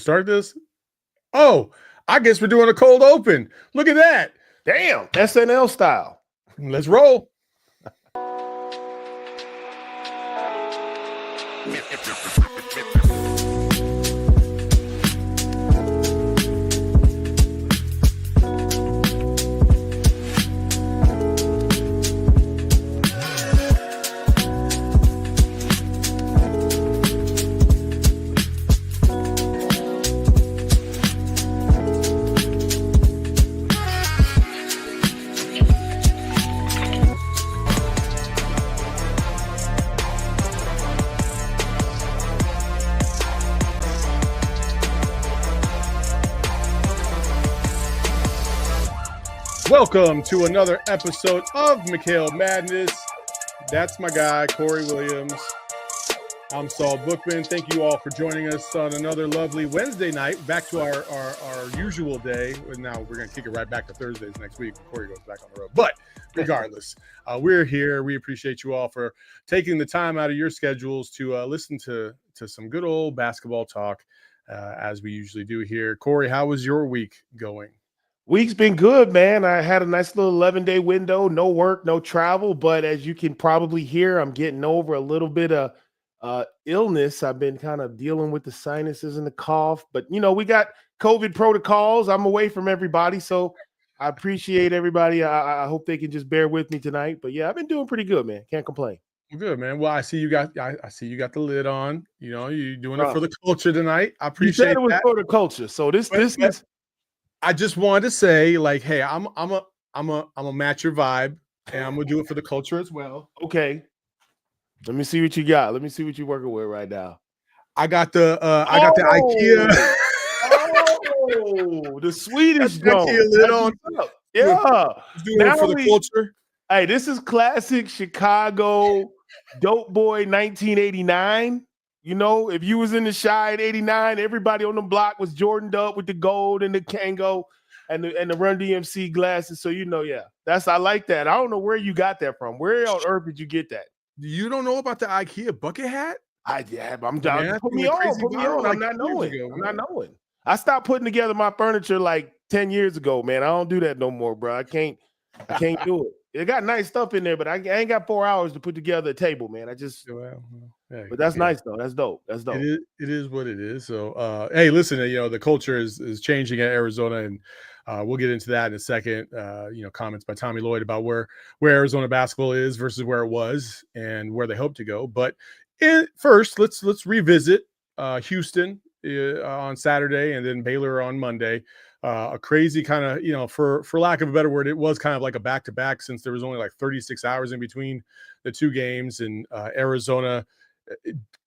start this? Oh, I guess we're doing a cold open. Look at that. Damn, SNL style. Let's roll. Welcome to another episode of McHale Madness. That's my guy, Corey Williams. I'm Saul Bookman. Thank you all for joining us on another lovely Wednesday night. Back to our usual day. Now we're going to kick it right back to Thursdays next week. Corey goes back on the road. But regardless, we're here. We appreciate you all for taking the time out of your schedules to listen to some good old basketball talk as we usually do here. Corey, how was your week going? Week's been good, man. I had a nice little 11-day window, no work, no travel. But as you can probably hear, I'm getting over a little bit of illness. I've been kind of dealing with the sinuses and the cough. But, you know, we got COVID protocols. I'm away from everybody. So I appreciate everybody. I hope they can just bear with me tonight. But, yeah, I've been doing pretty good, man. Can't complain. Good, man. Well, I see you got the lid on. You know, you're doing it for the culture tonight. I appreciate you said it was that. For the culture. So this is. I just wanted to say, like, hey, I'm a match your vibe, and I'm gonna do it for the culture as well. Okay. Let me see what you got. Let me see what you're working with right now. I got the IKEA. Oh, the Swedish IKEA lid on. Yeah. Doing it for the culture. Hey, this is classic Chicago dope boy 1989. You know, if you was in the Shy in 89, everybody on the block was Jordaned up with the gold and the Kango and the Run DMC glasses. So, you know, yeah, I like that. I don't know where you got that from. Where on earth did you get that? You don't know about the IKEA bucket hat? I'm down. Yeah, put me on. I'm not knowing. I stopped putting together my furniture like 10 years ago, man. I don't do that no more, bro. I can't do it. It got nice stuff in there, but I ain't got 4 hours to put together a table, man. But that's nice though. That's dope. It is what it is. So, hey, listen, you know, the culture is changing at Arizona, and we'll get into that in a second. You know, comments by Tommy Lloyd about where Arizona basketball is versus where it was and where they hope to go. But first, let's revisit Houston on Saturday and then Baylor on Monday. A crazy kind of, you know, for lack of a better word, it was kind of like a back-to-back since there was only like 36 hours in between the two games, and Arizona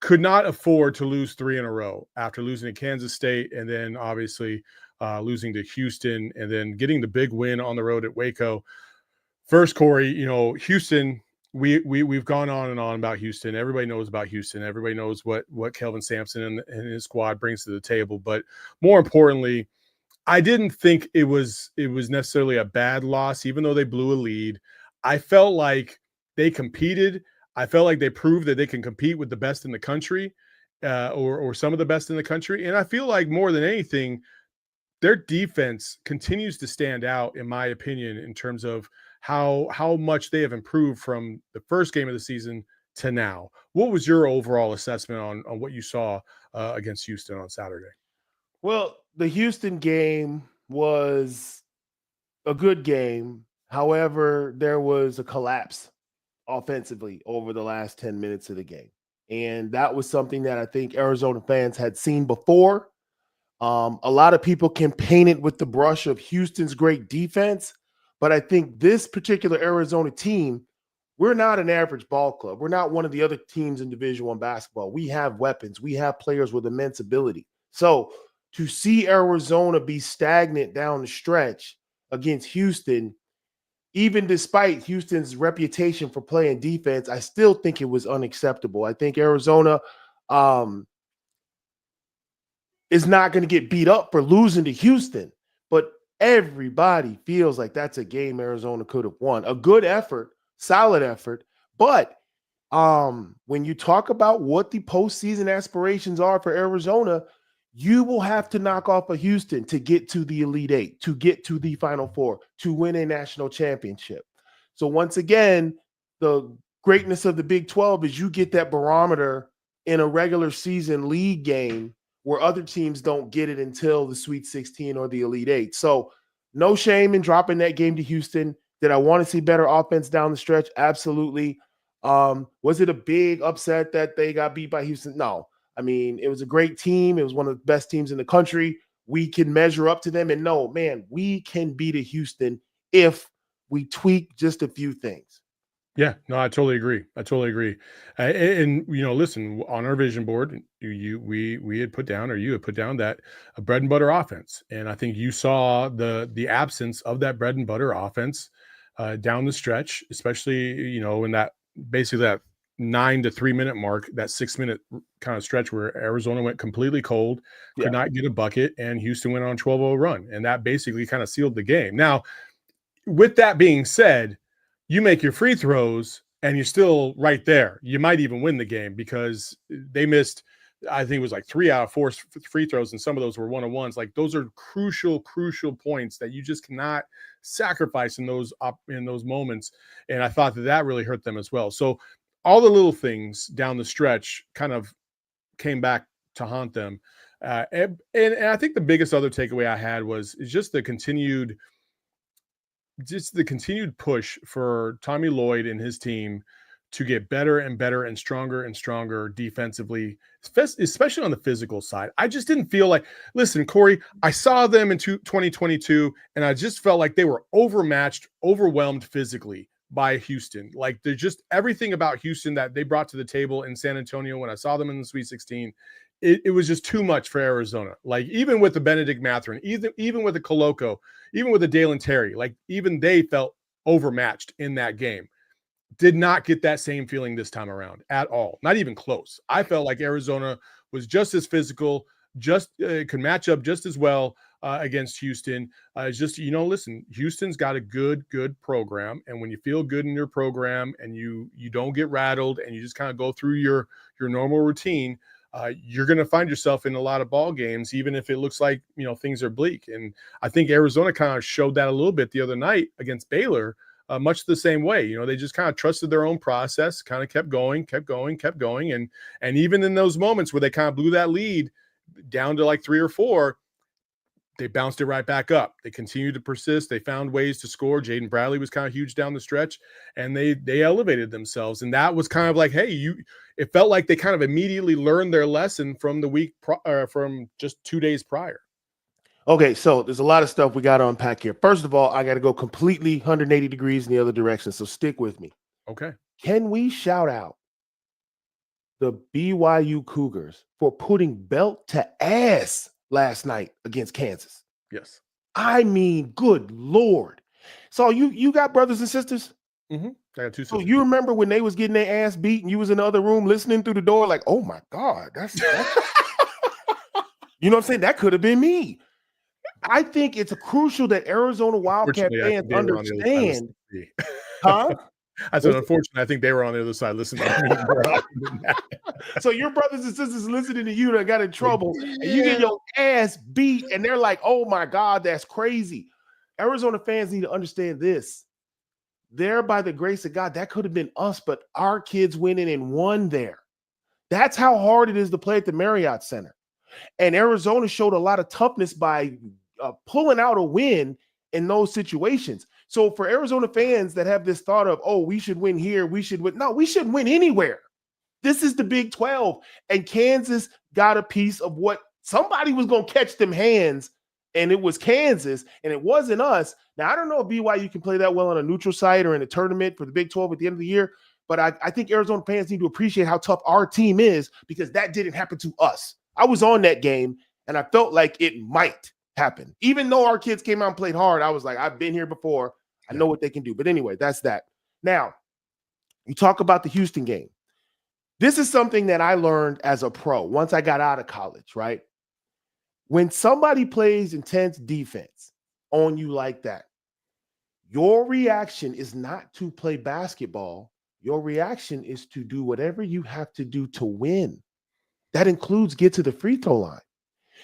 could not afford to lose 3 in a row after losing to Kansas State and then obviously losing to Houston and then getting the big win on the road at Waco. First, Corey, you know, Houston, we've gone on and on about Houston. Everybody knows about Houston. Everybody knows what Kelvin Sampson and his squad brings to the table. But more importantly, I didn't think it was necessarily a bad loss, even though they blew a lead. I felt like they competed. I felt like they proved that they can compete with the best in the country, or some of the best in the country. And I feel like more than anything, their defense continues to stand out, in my opinion, in terms of how much they have improved from the first game of the season to now. What was your overall assessment on what you saw against Houston on Saturday? Well, the Houston game was a good game. However, there was a collapse offensively over the last 10 minutes of the game. And that was something that I think Arizona fans had seen before. A lot of people can paint it with the brush of Houston's great defense, but I think this particular Arizona team, we're not an average ball club. We're not one of the other teams in Division I basketball. We have weapons. We have players with immense ability. So to see Arizona be stagnant down the stretch against Houston, even despite Houston's reputation for playing defense, I still think it was unacceptable. I think Arizona is not going to get beat up for losing to Houston, but everybody feels like that's a game Arizona could have won. A good effort, solid effort, but when you talk about what the postseason aspirations are for Arizona, You will have to knock off a Houston to get to the Elite Eight, to get to the Final Four, to win a national championship. So once again, the greatness of the Big 12 is you get that barometer in a regular season league game where other teams don't get it until the Sweet 16 or the Elite Eight. So no shame in dropping that game to Houston. Did I want to see better offense down the stretch? Absolutely. Was it a big upset that they got beat by Houston? No. I mean, it was a great team. It was one of the best teams in the country. We can measure up to them. And no, man, we can beat a Houston if we tweak just a few things. Yeah, no, I totally agree. And listen, on our vision board, we had put down, or you had put down, that a bread and butter offense, and I think you saw the absence of that bread and butter offense down the stretch, especially in that basically that 9 to 3 minute mark, that 6 minute kind of stretch where Arizona went completely cold, could not get a bucket, and Houston went on a 12-0 run, and that basically kind of sealed the game. Now, with that being said, you make your free throws and you're still right there. You might even win the game because they missed, I think it was like 3 out of 4 free throws, and some of those were one-on-ones. Like, those are crucial points that you just cannot sacrifice in those moments. And I thought that really hurt them as well. So all the little things down the stretch kind of came back to haunt them. And I think the biggest other takeaway I had was just the continued push for Tommy Lloyd and his team to get better and better and stronger defensively, especially on the physical side. I just didn't feel like, listen, Corey, I saw them in 2022, and I just felt like they were overmatched, overwhelmed physically by Houston. Like, they're just everything about Houston that they brought to the table in San Antonio when I saw them in the Sweet 16. It was just too much for Arizona. Like, even with the Benedict Mathurin, even with the Coloco, even with the Dalen Terry, like, even they felt overmatched in that game. Did not get that same feeling this time around at all. Not even close. I felt like Arizona was just as physical, could match up just as well against Houston. It's just, listen, Houston's got a good program. And when you feel good in your program and you don't get rattled and you just kind of go through your normal routine, you're going to find yourself in a lot of ball games, even if it looks like, things are bleak. And I think Arizona kind of showed that a little bit the other night against Baylor, much the same way. They just kind of trusted their own process, kind of kept going. And even in those moments where they kind of blew that lead down to like 3 or 4, they bounced it right back up. They continued to persist. They found ways to score. Jaden Bradley was kind of huge down the stretch, and they elevated themselves. And that was kind of like, hey, it felt like they kind of immediately learned their lesson from the week from just 2 days prior. Okay, so there's a lot of stuff we got to unpack here. First of all, I got to go completely 180 degrees in the other direction, so stick with me. Okay. Can we shout out the BYU Cougars for putting belt to ass last night against Kansas? Yes. I mean, good Lord. So you got brothers and sisters? Mm-hmm. I got 2 sisters. So you remember when they was getting their ass beat and you was in the other room listening through the door like, oh my God, that's you know what I'm saying? That could have been me. I think it's crucial that Arizona Wildcat fans understand. Huh? I said, unfortunately, I think they were on the other side listening to me. So your brothers and sisters listening to you that got in trouble, and you get your ass beat, and they're like, oh my God, that's crazy. Arizona fans need to understand this. There, by the grace of God, that could have been us, but our kids went in and won there. That's how hard it is to play at the Marriott Center. And Arizona showed a lot of toughness by pulling out a win in those situations. So for Arizona fans that have this thought of, oh, we should win here, we should win. No, we shouldn't win anywhere. This is the Big 12. And Kansas got a piece of what somebody was going to catch them hands, and it was Kansas, and it wasn't us. Now, I don't know if BYU can play that well on a neutral site or in a tournament for the Big 12 at the end of the year, but I think Arizona fans need to appreciate how tough our team is, because that didn't happen to us. I was on that game, and I felt like it might happen. Even though our kids came out and played hard, I was like, I've been here before. I know what they can do. But anyway, that's that. Now, you talk about the Houston game. This is something that I learned as a pro once I got out of college, right? When somebody plays intense defense on you like that, your reaction is not to play basketball. Your reaction is to do whatever you have to do to win. That includes get to the free throw line.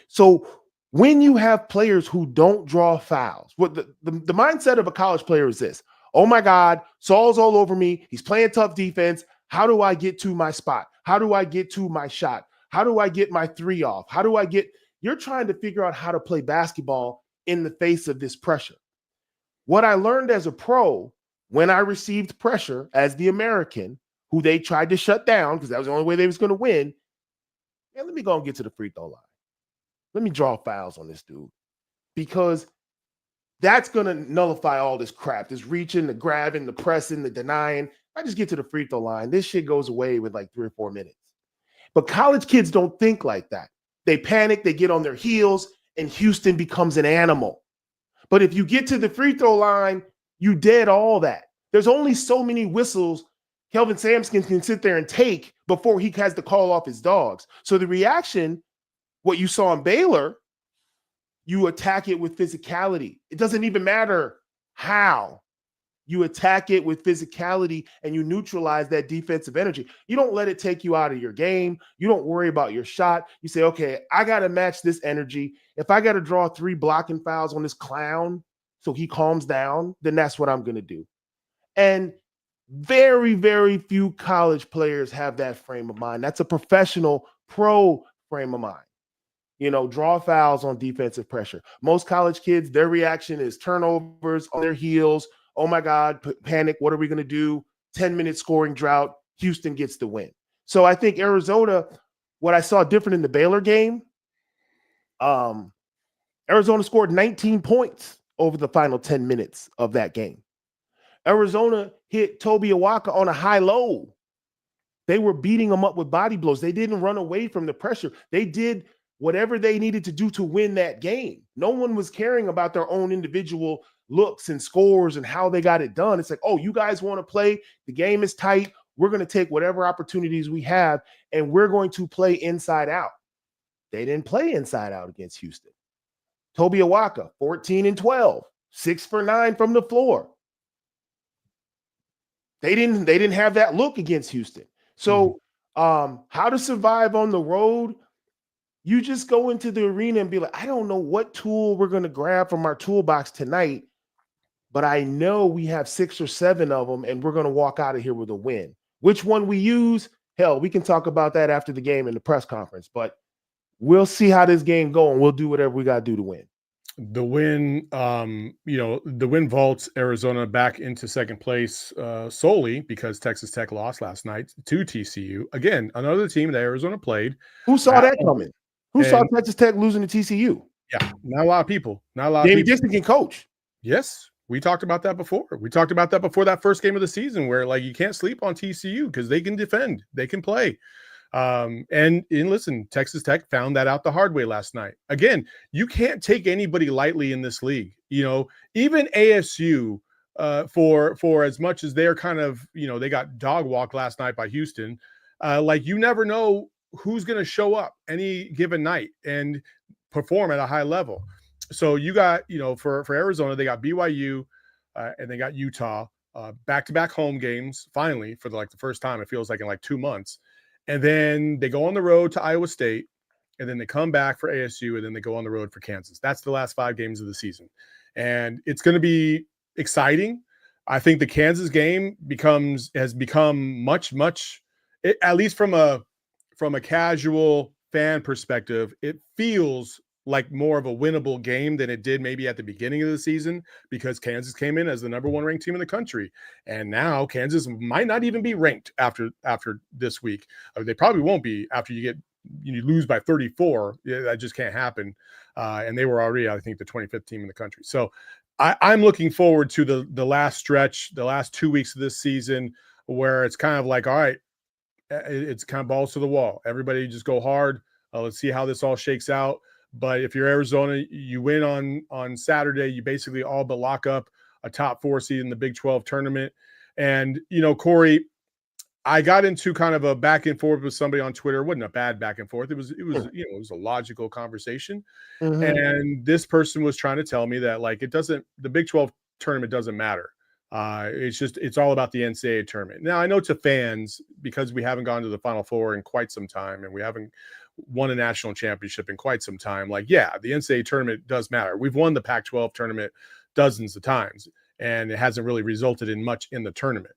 So when you have players who don't draw fouls, what the mindset of a college player is this: oh my God, Saul's all over me. He's playing tough defense. How do I get to my spot? How do I get to my shot? How do I get my three off? How do I get? You're trying to figure out how to play basketball in the face of this pressure. What I learned as a pro when I received pressure as the American, who they tried to shut down because that was the only way they was going to win. Man, let me go and get to the free throw line. Let me draw fouls on this dude, because that's going to nullify all this crap, this reaching, the grabbing, the pressing, the denying. I just get to the free throw line. This shit goes away with like 3 or 4 minutes. But college kids don't think like that. They panic, they get on their heels, and Houston becomes an animal. But if you get to the free throw line, you dead all that. There's only so many whistles Kelvin Sampson can sit there and take before he has to call off his dogs. So the reaction, what you saw in Baylor, you attack it with physicality. It doesn't even matter how. You attack it with physicality and you neutralize that defensive energy. You don't let it take you out of your game. You don't worry about your shot. You say, okay, I got to match this energy. If I got to draw 3 blocking fouls on this clown so he calms down, then that's what I'm going to do. And very, very few college players have that frame of mind. That's a professional pro frame of mind. You know, draw fouls on defensive pressure. Most college kids, their reaction is turnovers on their heels. Oh my God, panic. What are we going to do? 10-minute scoring drought. Houston gets the win. So I think Arizona, what I saw different in the Baylor game, Arizona scored 19 points over the final 10 minutes of that game. Arizona hit Toby Awaka on a high low. They were beating him up with body blows. They didn't run away from the pressure. They did whatever they needed to do to win that game. No one was caring about their own individual looks and scores and how they got it done. It's like, oh, you guys want to play? The game is tight. We're going to take whatever opportunities we have, and we're going to play inside out. They didn't play inside out against Houston. Toby Awaka, 14 and 12, 6 for 9 from the floor. They didn't have that look against Houston. So how to survive on the road? You just go into the arena and be like, I don't know what tool we're going to grab from our toolbox tonight, but I know we have 6 or 7 of them, and we're going to walk out of here with a win. Which one we use? Hell, we can talk about that after the game in the press conference, but we'll see how this game goes, and we'll do whatever we got to do to win. The win, the win vaults Arizona back into second place solely because Texas Tech lost last night to TCU. Again, another team that Arizona played. Who saw that coming? Who saw Texas Tech losing to TCU? Yeah, not a lot of people. Not a lot Jamie of people. Dixon can coach. Yes, we talked about that before. We talked about that before that first game of the season, where like you can't sleep on TCU because they can defend, they can play. And listen, Texas Tech found that out the hard way last night. Again, you can't take anybody lightly in this league. You know, even ASU, for as much as they're kind of, they got dog walked last night by Houston. Like you never know who's going to show up any given night and perform at a high level. So you got, for Arizona, they got BYU and they got Utah, back-to-back home games, finally, for the first time, it feels like in 2 months. And then they go on the road to Iowa State, and then they come back for ASU, and then they go on the road for Kansas. That's the last 5 games of the season. And it's going to be exciting. I think the Kansas game has become much, at least from a casual fan perspective, it feels like more of a winnable game than it did maybe at the beginning of the season, because Kansas came in as the number 1 ranked team in the country. And now Kansas might not even be ranked after this week. They probably won't be after you lose by 34. That just can't happen. And they were already, I think, the 25th team in the country. So I'm looking forward to the last stretch, the last 2 weeks of this season, where it's kind of like, all right, it's kind of balls to the wall. Everybody just go hard. Let's see how this all shakes out. But if you're Arizona, you win on Saturday, you basically all but lock up a top 4 seed in the Big 12 tournament. And, Corey, I got into kind of a back and forth with somebody on Twitter. It wasn't a bad back and forth. It was it was a logical conversation. Mm-hmm. And this person was trying to tell me that the Big 12 tournament doesn't matter. It's all about the NCAA tournament. Now, I know to fans, because we haven't gone to the Final Four in quite some time, and we won a national championship in quite some time. Like, yeah, the NCAA tournament does matter. We've won the Pac-12 tournament dozens of times, and it hasn't really resulted in much in the tournament.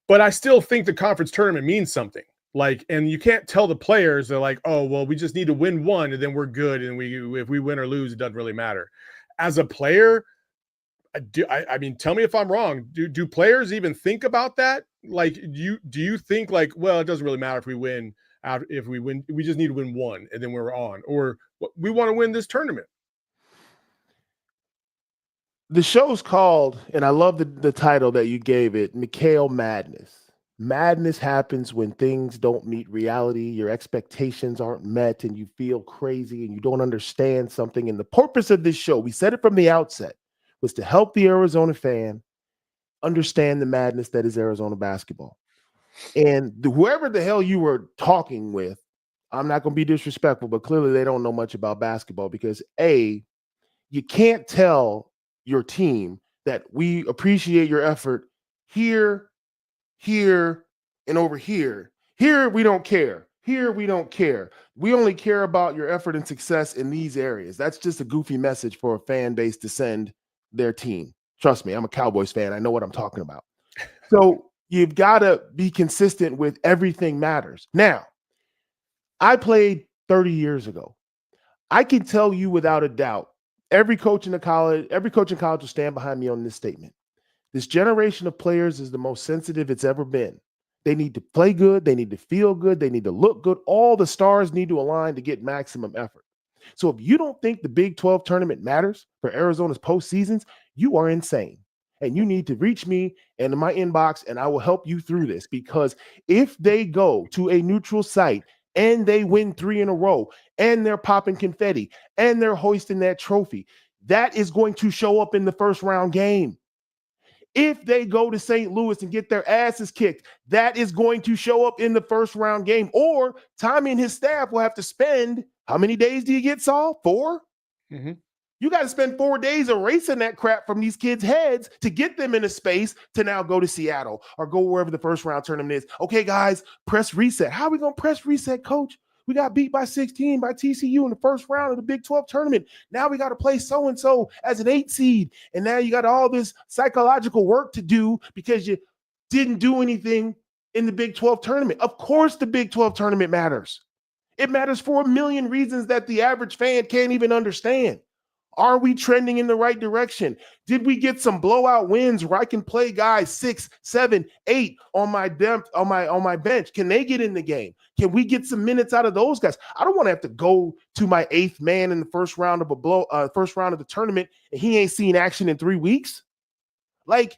But I still think the conference tournament means something. Like, and you can't tell the players, they're like, oh, well, we just need to win one and then we're good. And if we win or lose, it doesn't really matter. As a player, I mean, tell me if I'm wrong. Do players even think about that? Like, do you think like, well, it doesn't really matter if we win, we just need to win one and then we're on, or we want to win this tournament? The show's called, and I love the title that you gave it, McHale Madness. Madness happens when things don't meet reality, your expectations aren't met, and you feel crazy and you don't understand something. And the purpose of this show, we said it from the outset, was to help the Arizona fan understand the madness that is Arizona basketball. And whoever the hell you were talking with, I'm not going to be disrespectful, but clearly they don't know much about basketball because A, you can't tell your team that we appreciate your effort here, and over here. Here, we don't care. Here, we don't care. We only care about your effort and success in these areas. That's just a goofy message for a fan base to send their team. Trust me, I'm a Cowboys fan. I know what I'm talking about. So you've got to be consistent with everything matters. Now, I played 30 years ago. I can tell you without a doubt, every coach in college will stand behind me on this statement. This generation of players is the most sensitive it's ever been. They need to play good. They need to feel good. They need to look good. All the stars need to align to get maximum effort. So if you don't think the Big 12 tournament matters for Arizona's postseasons, you are insane. And you need to reach me and in my inbox, and I will help you through this. Because if they go to a neutral site and they win 3 in a row, and they're popping confetti, and they're hoisting that trophy, that is going to show up in the first round game. If they go to St. Louis and get their asses kicked, that is going to show up in the first round game. Or Tommy and his staff will have to spend, how many days do you get, Saul? 4? Mm-hmm. You got to spend 4 days erasing that crap from these kids' heads to get them in a space to now go to Seattle or go wherever the first round tournament is. Okay, guys, press reset. How are we going to press reset, coach? We got beat by 16 by TCU in the first round of the Big 12 tournament. Now we got to play so-and-so as an 8 seed. And now you got all this psychological work to do because you didn't do anything in the Big 12 tournament. Of course the Big 12 tournament matters. It matters for a million reasons that the average fan can't even understand. Are we trending in the right direction? Did we get some blowout wins where I can play guys 6, 7, 8 on my bench? Can they get in the game? Can we get some minutes out of those guys? I don't want to have to go to my 8th man in the first round of the tournament and he ain't seen action in 3 weeks. Like,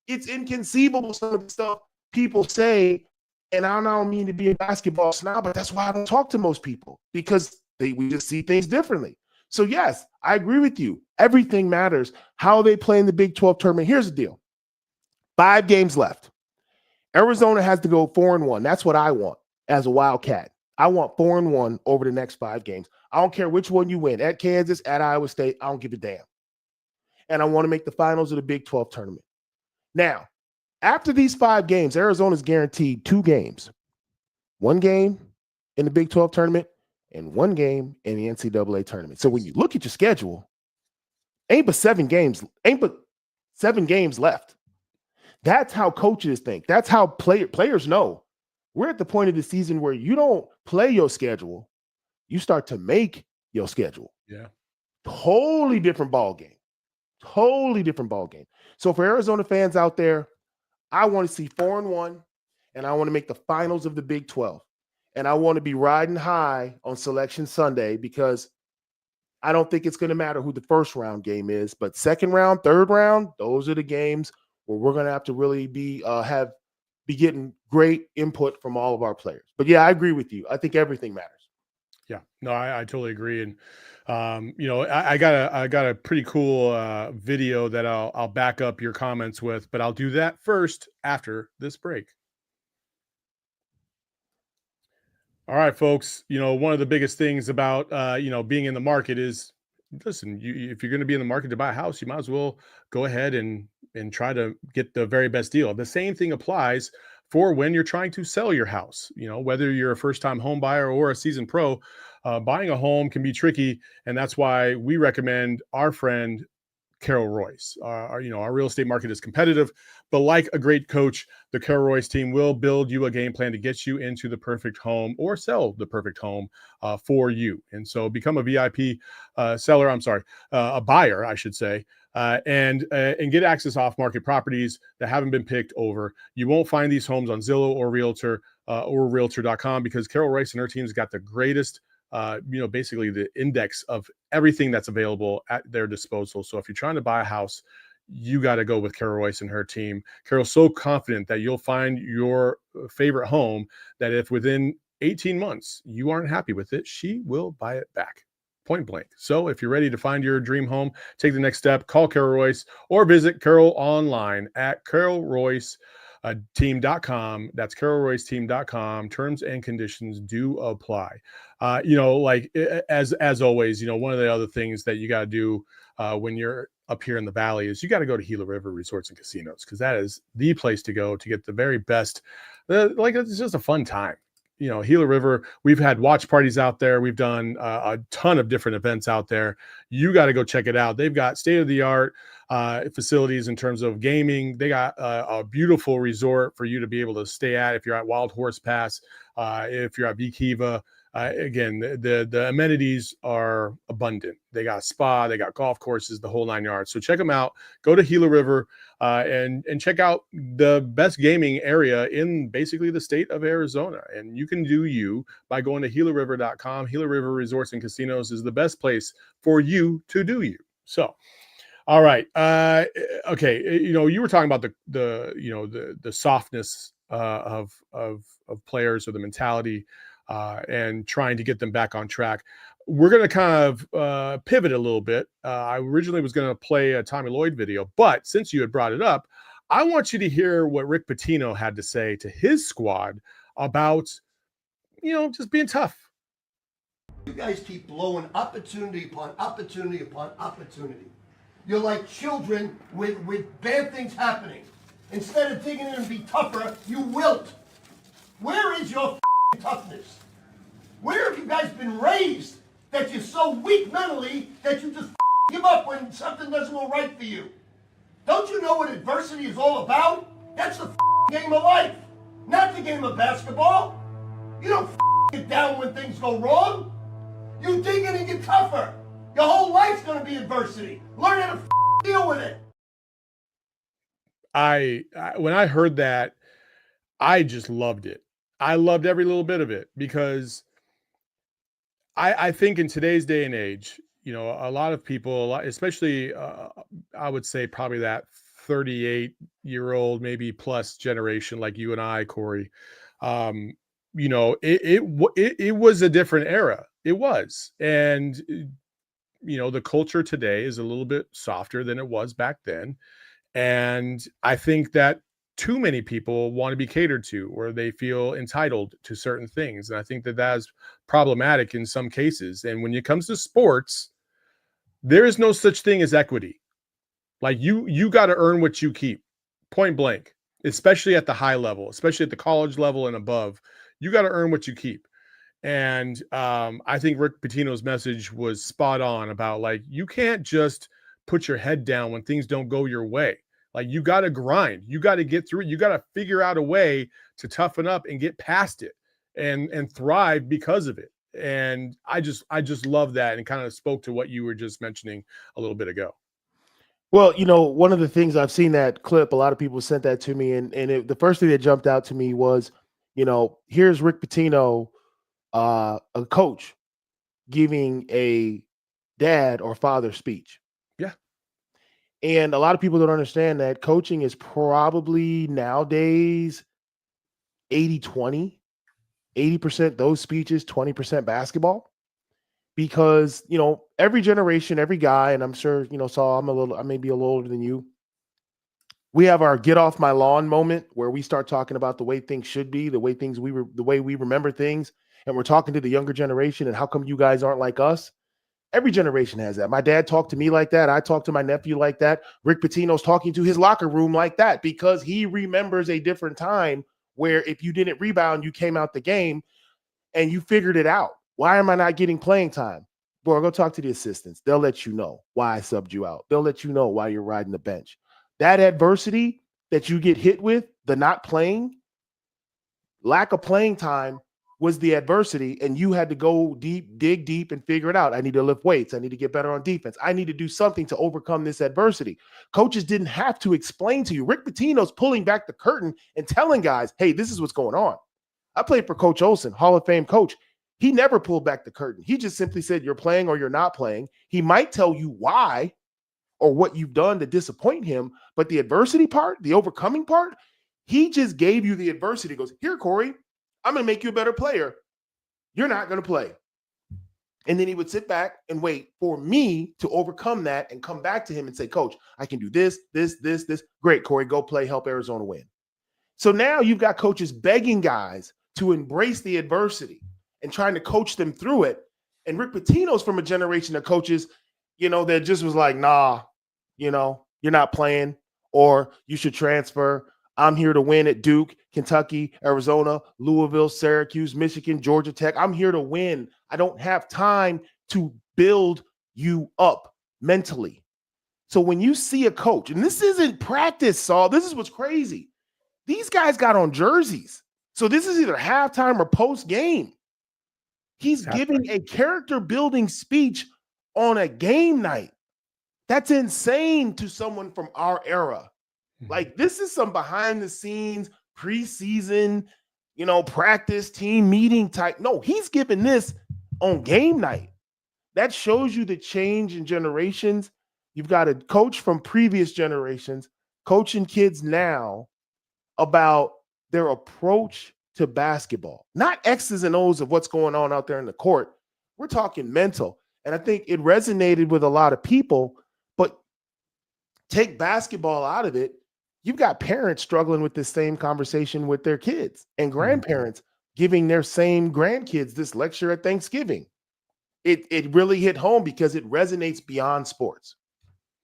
it's inconceivable some of the stuff people say, and I don't mean to be a basketball snob, but that's why I don't talk to most people because we just see things differently. So yes, I agree with you. Everything matters. How they play in the Big 12 tournament. Here's the deal. 5 games left. Arizona has to go 4-1. That's what I want as a Wildcat. I want 4-1 over the next 5 games. I don't care which one you win. At Kansas, at Iowa State, I don't give a damn. And I want to make the finals of the Big 12 tournament. Now, after these 5 games, Arizona's guaranteed 2 games. 1 game in the Big 12 tournament and 1 game in the NCAA tournament. So when you look at your schedule, ain't but 7 games left. That's how coaches think. That's how players know. We're at the point of the season where you don't play your schedule. You start to make your schedule. Yeah. Totally different ball game. So for Arizona fans out there, I want to see 4-1, and I want to make the finals of the Big 12. And I want to be riding high on Selection Sunday because I don't think it's going to matter who the first round game is, but second round, third round, those are the games where we're going to have to really be getting great input from all of our players. But yeah, I agree with you. I think everything matters. Yeah, no, I totally agree. And, I got a pretty cool video that I'll back up your comments with, but I'll do that first after this break. All right, folks, one of the biggest things about, being in the market is, listen, if you're going to be in the market to buy a house, you might as well go ahead and try to get the very best deal. The same thing applies for when you're trying to sell your house. Whether you're a first-time home buyer or a seasoned pro, buying a home can be tricky, and that's why we recommend our friend Carol Royce. Our real estate market is competitive, but like a great coach, the Carol Royce team will build you a game plan to get you into the perfect home or sell the perfect home for you. And so become a VIP seller. A buyer, I should say. And get access off-market properties that haven't been picked over. You won't find these homes on Zillow or Realtor or Realtor.com, because Carol Royce and her team's got the greatest basically the index of everything that's available at their disposal. So if you're trying to buy a house, you got to go with Carol Royce and her team. Carol's so confident that you'll find your favorite home that if within 18 months you aren't happy with it, she will buy it back. Point blank. So if you're ready to find your dream home, take the next step, call Carol Royce or visit Carol online at carolroyceteam.com. That's carolroyceteam.com. Terms and conditions do apply. As always, one of the other things that you got to do when you're up here in the valley is you got to go to Gila River Resorts and Casinos, because that is the place to go to get the very best. It's just a fun time. Gila River, we've had watch parties out there. We've done a ton of different events out there. You got to go check it out. They've got state-of-the-art facilities in terms of gaming. They got a beautiful resort for you to be able to stay at if you're at Wild Horse Pass, if you're at Vikiva. Again, the amenities are abundant. They got a spa, they got golf courses, the whole 9 yards. So check them out. Go to Gila River and check out the best gaming area in basically the state of Arizona. And you can do you by going to GilaRiver.com. Gila River Resorts and Casinos is the best place for you to do you. So, all right. Okay. You were talking about the softness of players, or the mentality, and trying to get them back on track. We're going to kind of pivot a little bit. I originally was going to play a Tommy Lloyd video, but since you had brought it up, I want you to hear what Rick Pitino had to say to his squad about, just being tough. You guys keep blowing opportunity upon opportunity upon opportunity. You're like children with bad things happening. Instead of digging in and be tougher, you wilt. Where is your toughness? Where have you guys been raised that you're so weak mentally that you just give up when something doesn't go right for you? Don't you know what adversity is all about? That's the game of life, not the game of basketball. You don't get down when things go wrong. You dig in and get tougher. Your whole life's going to be adversity. Learn how to deal with it. When I heard that, I just loved it. I loved every little bit of it, because I think in today's day and age, a lot of people, especially I would say probably that 38-year-old, maybe plus generation like you and I, Corey, it was a different era. It was. And, the culture today is a little bit softer than it was back then. And I think that too many people want to be catered to, or they feel entitled to certain things. And I think that that's problematic in some cases. And when it comes to sports, there is no such thing as equity. Like you got to earn what you keep, point blank, especially at the high level, especially at the college level and above. You got to earn what you keep. And I think Rick Pitino's message was spot on about, like, you can't just put your head down when things don't go your way. Like, you got to grind, you got to get through it. You got to figure out a way to toughen up and get past it and thrive because of it. And I just love that, and kind of spoke to what you were just mentioning a little bit ago. Well, one of the things I've seen that clip, a lot of people sent that to me, and the first thing that jumped out to me was, here's Rick Pitino, a coach, giving a dad or father speech. Yeah. And a lot of people don't understand that coaching is probably nowadays 80-20, 80% those speeches, 20% basketball. Because, every generation, every guy, and I'm sure, Saul, I may be a little older than you. We have our get off my lawn moment where we start talking about the way things should be, the way we remember things. And we're talking to the younger generation, and how come you guys aren't like us? Every generation has that. My dad talked to me like that. I talked to my nephew like that. Rick Pitino's talking to his locker room like that, because he remembers a different time where if you didn't rebound, you came out the game and you figured it out. Why am I not getting playing time? Boy, go talk to the assistants. They'll let you know why I subbed you out. They'll let you know why you're riding the bench. That adversity that you get hit with, the not playing, lack of playing time was the adversity, and you had to go deep, dig deep, and figure it out. I need to lift weights. I need to get better on defense. I need to do something to overcome this adversity. Coaches didn't have to explain to you. Rick Pitino's pulling back the curtain and telling guys, hey, this is what's going on. I played for Coach Olson, Hall of Fame coach. He never pulled back the curtain. He just simply said, you're playing or you're not playing. He might tell you why or what you've done to disappoint him, but the adversity part, the overcoming part, he just gave you the adversity. He goes, here, Corey, I'm going to make you a better player. You're not going to play. And then he would sit back and wait for me to overcome that and come back to him and say, Coach, I can do this. Great, Corey, go play, help Arizona win. So now you've got coaches begging guys to embrace the adversity and trying to coach them through it. And Rick Pitino's from a generation of coaches, that just was like, nah, you're not playing, or you should transfer. I'm here to win at Duke, Kentucky, Arizona, Louisville, Syracuse, Michigan, Georgia Tech. I'm here to win. I don't have time to build you up mentally. So when you see a coach, and this isn't practice, Saul, this is what's crazy. These guys got on jerseys. So this is either halftime or post game. He's giving a character building speech on a game night. That's insane to someone from our era. Like, this is some behind the scenes preseason, practice team meeting type. No, he's giving this on game night. That shows you the change in generations. You've got a coach from previous generations coaching kids now about their approach to basketball, not X's and O's of what's going on out there in the court. We're talking mental. And I think it resonated with a lot of people, but take basketball out of it. You've got parents struggling with this same conversation with their kids, and grandparents giving their same grandkids this lecture at Thanksgiving. It really hit home because it resonates beyond sports.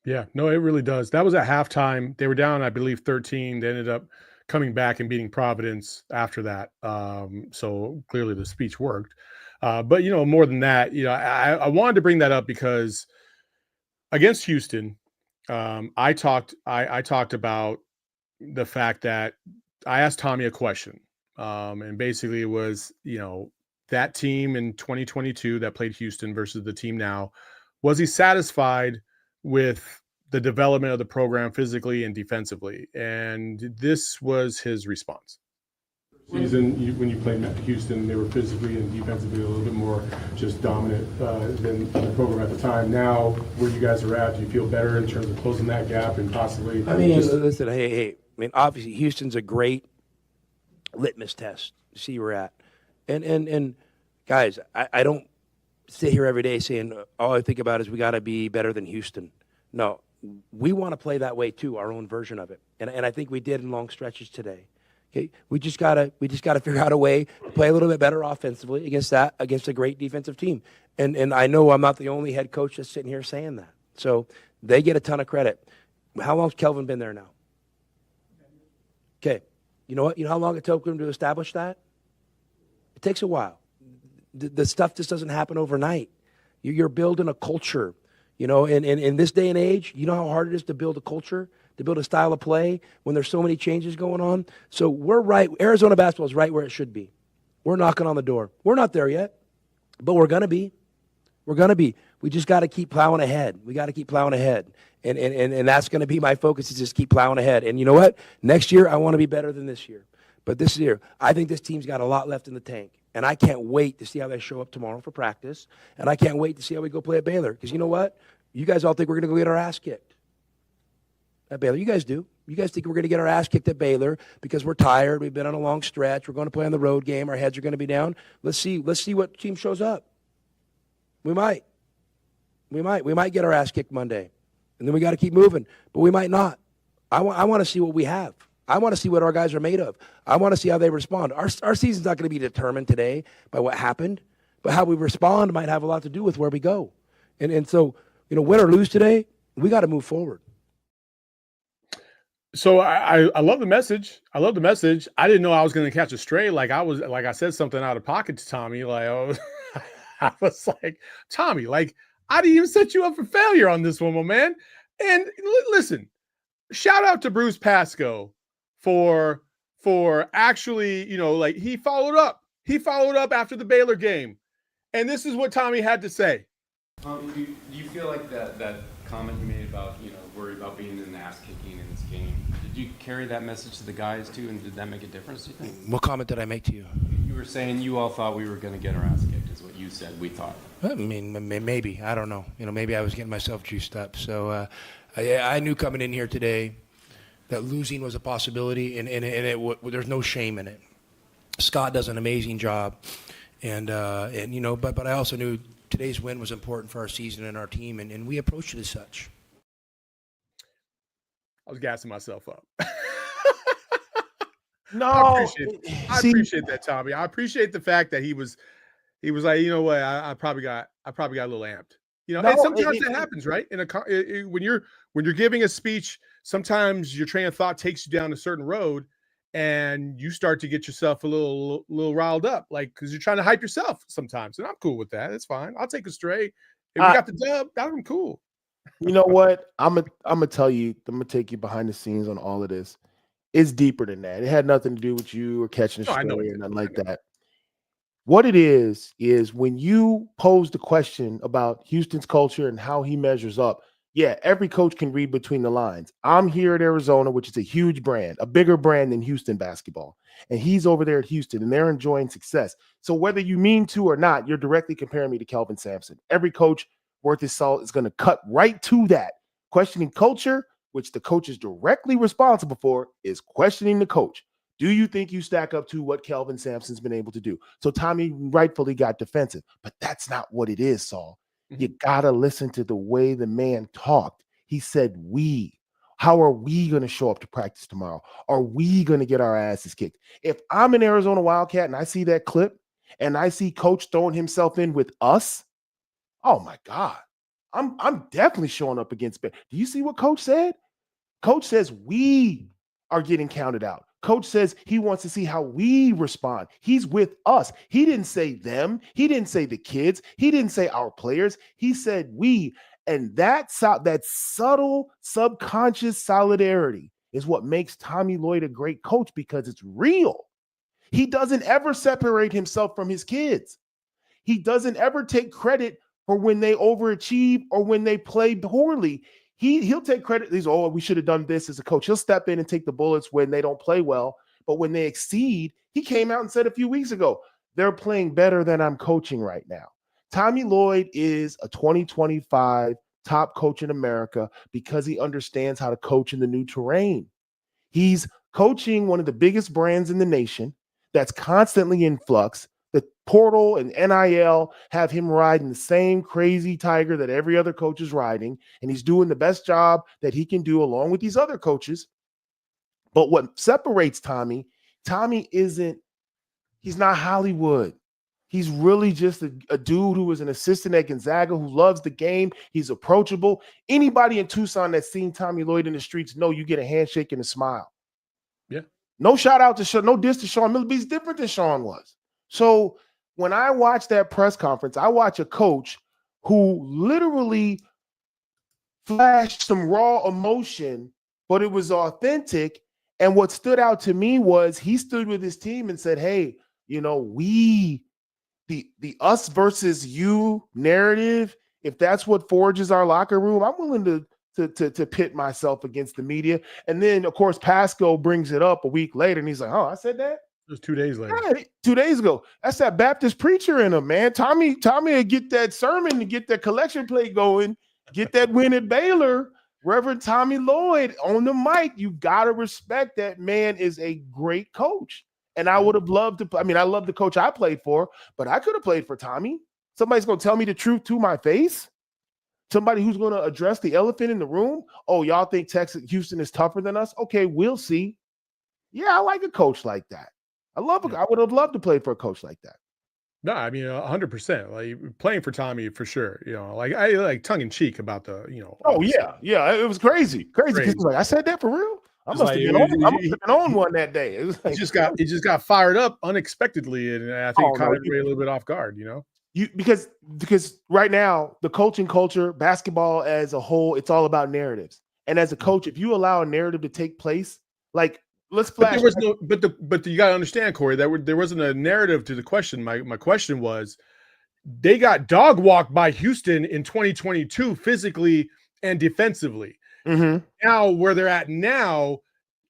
Yeah, no, it really does. That was at halftime. They were down, I believe, 13. They ended up coming back and beating Providence after that. So clearly the speech worked. But, more than that, I wanted to bring that up because against Houston, I talked about the fact that I asked Tommy a question, and basically it was, that team in 2022 that played Houston versus the team now, was he satisfied with the development of the program physically and defensively? And this was his response. When you played Houston, they were physically and defensively a little bit more just dominant than the program at the time. Now, where you guys are at, do you feel better in terms of closing that gap and possibly? Listen, hey. Obviously, Houston's a great litmus test to see where we're at. And guys, I don't sit here every day saying all I think about is we got to be better than Houston. No, we want to play that way too, our own version of it. And I think we did in long stretches today. Okay, we just gotta figure out a way to play a little bit better offensively against a great defensive team. And I know I'm not the only head coach that's sitting here saying that. So they get a ton of credit. How long's Kelvin been there now? Okay, you know what? You know how long it took him to establish that? It takes a while. The stuff just doesn't happen overnight. You're building a culture. In this day and age, you know how hard it is to build a culture, to build a style of play when there's so many changes going on. So we're right. Arizona basketball is right where it should be. We're knocking on the door. We're not there yet, but we're going to be. We're going to be. We just got to keep plowing ahead. We got to keep plowing ahead. And that's going to be my focus, is just keep plowing ahead. And you know what? Next year, I want to be better than this year. But this year, I think this team's got a lot left in the tank. And I can't wait to see how they show up tomorrow for practice. And I can't wait to see how we go play at Baylor. Because you know what? You guys all think we're going to go get our ass kicked at Baylor. You guys do. You guys think we're going to get our ass kicked at Baylor because we're tired. We've been on a long stretch. We're going to play on the road game. Our heads are going to be down. Let's see what team shows up. We might get our ass kicked Monday. And then we got to keep moving. But we might not. I want to see what we have. I want to see what our guys are made of. I want to see how they respond. Our season's not going to be determined today by what happened, but how we respond might have a lot to do with where we go. And so, win or lose today, we got to move forward. So I love the message. I love the message. I didn't know I was going to catch a stray. Like I said something out of pocket to Tommy. Like I was like, Tommy, like I didn't even set you up for failure on this one, my man. And listen, shout out to Bruce Pascoe for actually, like he followed up. He followed up after the Baylor game, and this is what Tommy had to say. Do you feel like that comment you made about, worried about being in the ass kicking in this game, did you carry that message to the guys too, and did that make a difference, do you think? What comment did I make to you? You were saying you all thought we were going to get our ass kicked, is what you said. We thought. I mean, maybe. I don't know. Maybe I was getting myself juiced up. So I knew coming in here today that losing was a possibility, and there's no shame in it. Scott does an amazing job, and but I also knew today's win was important for our season and our team, and we approached it as such. I was gassing myself up. No, I appreciate that, Tommy. I appreciate the fact that he was like, you know what, I probably got a little amped. And sometimes that happens, right? When you're giving a speech, sometimes your train of thought takes you down a certain road, and you start to get yourself a little riled up, like because you're trying to hype yourself sometimes. And I'm cool with that. It's fine. I'll take a stray. If we got the dub, I'm cool. You know what? I'm gonna tell you. I'm gonna take you behind the scenes on all of this. It's deeper than that. It had nothing to do with you or catching a stray or nothing like that. What it is when you pose the question about Houston's culture and how he measures up. Yeah, every coach can read between the lines. I'm here at Arizona, which is a huge brand, a bigger brand than Houston basketball. And he's over there at Houston, and they're enjoying success. So whether you mean to or not, you're directly comparing me to Kelvin Sampson. Every coach worth his salt is going to cut right to that. Questioning culture, which the coach is directly responsible for, is questioning the coach. Do you think you stack up to what Kelvin Sampson's been able to do? So Tommy rightfully got defensive, but that's not what it is, Saul. Mm-hmm. You got to listen to the way the man talked. He said, we. How are we going to show up to practice tomorrow? Are we going to get our asses kicked? If I'm an Arizona Wildcat and I see that clip and I see coach throwing himself in with us, oh my God, I'm definitely showing up against Baylor. Do you see what coach said? Coach says we are getting counted out. Coach says he wants to see how we respond. He's with us. He didn't say them. He didn't say the kids. He didn't say our players. He said we. And that subtle, subconscious solidarity is what makes Tommy Lloyd a great coach, because it's real. He doesn't ever separate himself from his kids. He doesn't ever take credit for when they overachieve or when they play poorly. He'll take credit. He's, we should have done this as a coach. He'll step in and take the bullets when they don't play well. But when they exceed, he came out and said a few weeks ago, they're playing better than I'm coaching right now. Tommy Lloyd is a 2025 top coach in America because he understands how to coach in the new terrain. He's coaching one of the biggest brands in the nation that's constantly in flux. The portal and NIL have him riding the same crazy tiger that every other coach is riding, and he's doing the best job that he can do along with these other coaches. But what separates Tommy he's not Hollywood. He's really just a dude who was an assistant at Gonzaga, who loves the game. He's approachable. Anybody in Tucson that's seen Tommy Lloyd in the streets know you get a handshake and a smile. Yeah. No shout out to Sean, no diss to Sean Miller, but he's different than Sean was. So when I watch that press conference, I watch a coach who literally flashed some raw emotion, but it was authentic. And what stood out to me was he stood with his team and said, hey, the us versus you narrative, if that's what forges our locker room, I'm willing to pit myself against the media. And then, of course, Pasco brings it up a week later, and he's like, I said that? It was 2 days later. Yeah, 2 days ago. That's that Baptist preacher in him, man. Tommy will get that sermon to get that collection plate going, get that win at Baylor. Reverend Tommy Lloyd on the mic. You got to respect that man is a great coach. And I would have loved to. I love the coach I played for, but I could have played for Tommy. Somebody's going to tell me the truth to my face. Somebody who's going to address the elephant in the room. Oh, y'all think Houston is tougher than us? Okay, we'll see. Yeah, I like a coach like that. I would have loved to play for a coach like that. No, 100%. Like playing for Tommy for sure. I like tongue in cheek about the. Oh yeah, it was crazy. Because he's like, I said that for real. I It's must like, have been on one that day. It was like, he just got fired up unexpectedly, and I think Oh, it caught no, everybody a little bit off guard. because right now the coaching culture, basketball as a whole, it's all about narratives. And as a coach, if you allow a narrative to take place, like let's But flash. there was no, but you got to understand, Corey, that there wasn't a narrative to the question. My question was, they got dog walked by Houston in 2022 physically and defensively. Mhm. Now where they're at now,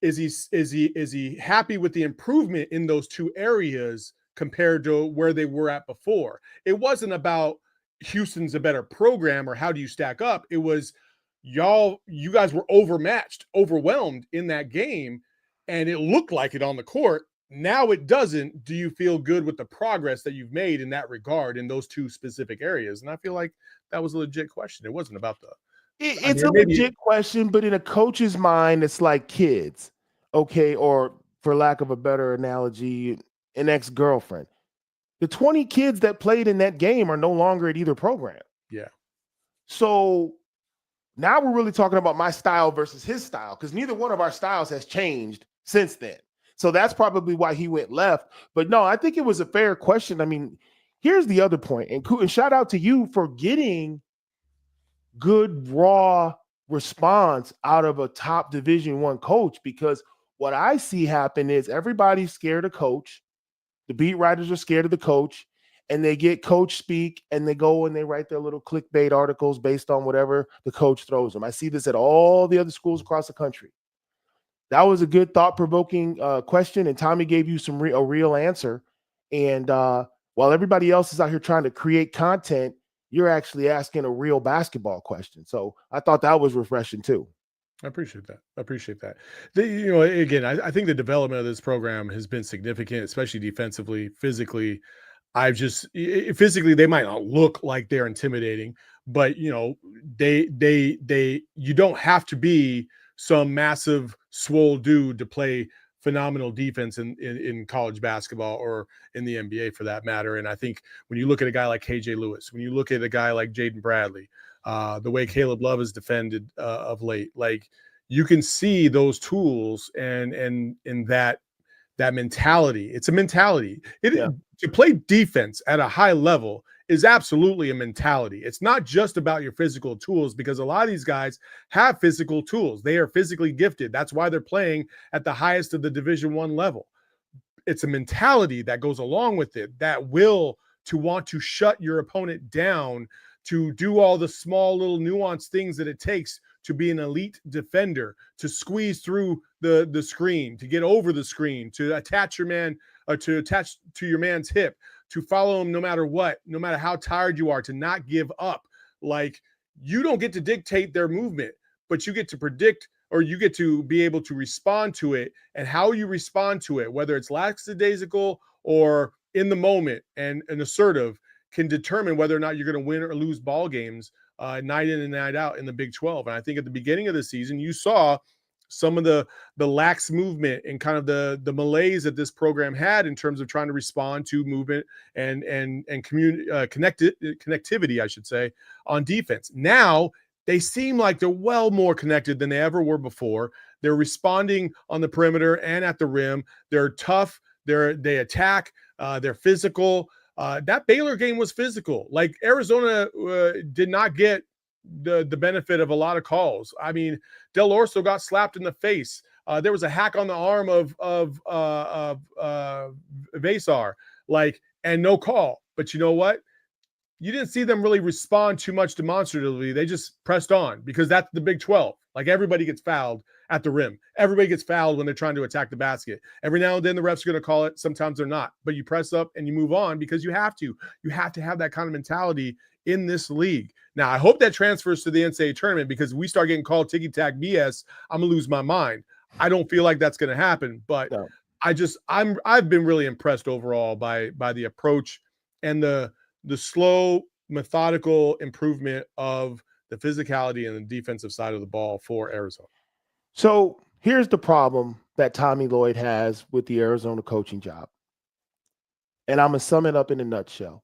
is he happy with the improvement in those two areas compared to where they were at before? It wasn't about Houston's a better program or how do you stack up. It was you guys were overmatched, overwhelmed in that game, and it looked like it on the court. Now it doesn't. Do you feel good with the progress that you've made in that regard in those two specific areas? And I feel like that was a legit question. It wasn't about the It's a legit question, but in a coach's mind, it's like kids, okay, or for lack of a better analogy, an ex-girlfriend. The 20 kids that played in that game are no longer at either program. Yeah. So now we're really talking about my style versus his style, because neither one of our styles has changed since then. So that's probably why he went left. But no, I think it was a fair question. I mean, here's the other point, and shout out to you for getting good raw response out of a top Division I coach, because what I see happen is everybody's scared of coach. The beat writers are scared of the coach, and they get coach speak and they go and they write their little clickbait articles based on whatever the coach throws them. I see this at all the other schools across the country. That was a good thought-provoking question, and Tommy gave you a real answer. And while everybody else is out here trying to create content, you're actually asking a real basketball question. So I thought that was refreshing too. I appreciate that. Again, I think the development of this program has been significant, especially defensively, physically. Physically, they might not look like they're intimidating, but you don't have to be some massive swole dude to play phenomenal defense in college basketball or in the NBA for that matter. And I think when you look at a guy like KJ Lewis, when you look at a guy like Jaden Bradley, the way Caleb Love has defended of late, like you can see those tools and that mentality. It's a mentality. To play defense at a high level is absolutely a mentality. It's not just about your physical tools, because a lot of these guys have physical tools. They are physically gifted. That's why they're playing at the highest of the Division I level. It's a mentality that goes along with it, that will to want to shut your opponent down, to do all the small little nuanced things that it takes to be an elite defender, to squeeze through the screen, to get over the screen, to attach your man, to attach to your man's hip, to follow him no matter what, no matter how tired you are, to not give up. Like, you don't get to dictate their movement, but you get to predict, or you get to be able to respond to it, and how you respond to it, whether it's lackadaisical or in the moment and assertive, can determine whether or not you're going to win or lose ball games night in and night out in the Big 12. And I think at the beginning of the season, you saw some of the lax movement and kind of the malaise that this program had in terms of trying to respond to movement and connectivity, I should say, on defense. Now they seem like they're well more connected than they ever were before. They're responding on the perimeter and at the rim. They're tough. They attack. They're physical. That Baylor game was physical. Like, Arizona did not get the benefit of a lot of calls. I mean, Del Orso got slapped in the face. There was a hack on the arm of Vasar, and no call. But you know what? You didn't see them really respond too much demonstratively. They just pressed on, because that's the Big 12. Like, everybody gets fouled at the rim. Everybody gets fouled when they're trying to attack the basket. Every now and then the refs are going to call it. Sometimes they're not. But you press up and you move on, because you have to. You have to have that kind of mentality in this league. Now, I hope that transfers to the NCAA tournament, because if we start getting called ticky-tack BS, I'm going to lose my mind. I don't feel like that's going to happen. But no. I've been really impressed overall by the approach and the slow, methodical improvement of the physicality and the defensive side of the ball for Arizona. So here's the problem that Tommy Lloyd has with the Arizona coaching job. And I'm going to sum it up in a nutshell.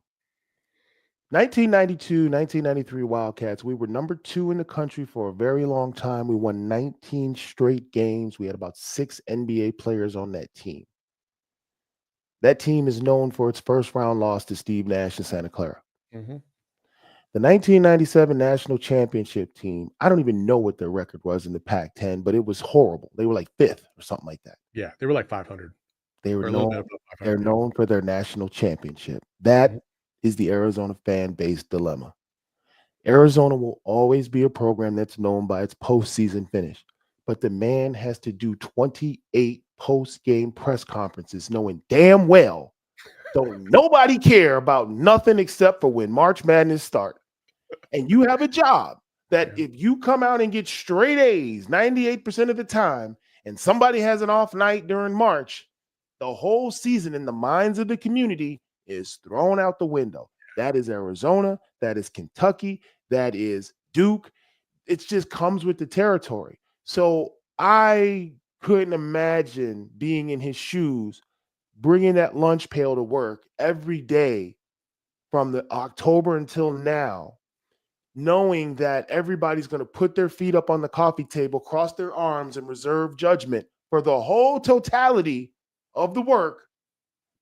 1992, 1993 Wildcats, we were number 2 in the country for a very long time. We won 19 straight games. We had about 6 NBA players on that team. That team is known for its first round loss to Steve Nash in Santa Clara. Mm-hmm. The 1997 national championship team, I don't even know what their record was in the Pac-10, but it was horrible. They were like 5th or something like that. Yeah, they were like 500. They were Or a little bit known, above 500. they're known for their national championship. That is the Arizona fan base dilemma. Arizona will always be a program that's known by its postseason finish, but the man has to do 28 post-game press conferences knowing damn well don't nobody care about nothing except for when March Madness starts. And you have a job that if you come out and get straight A's 98% of the time, and somebody has an off night during March, the whole season in the minds of the community is thrown out the window. That is Arizona. That is Kentucky. That is Duke. It just comes with the territory. So I couldn't imagine being in his shoes, bringing that lunch pail to work every day from the October until now, knowing that everybody's going to put their feet up on the coffee table, cross their arms, and reserve judgment for the whole totality of the work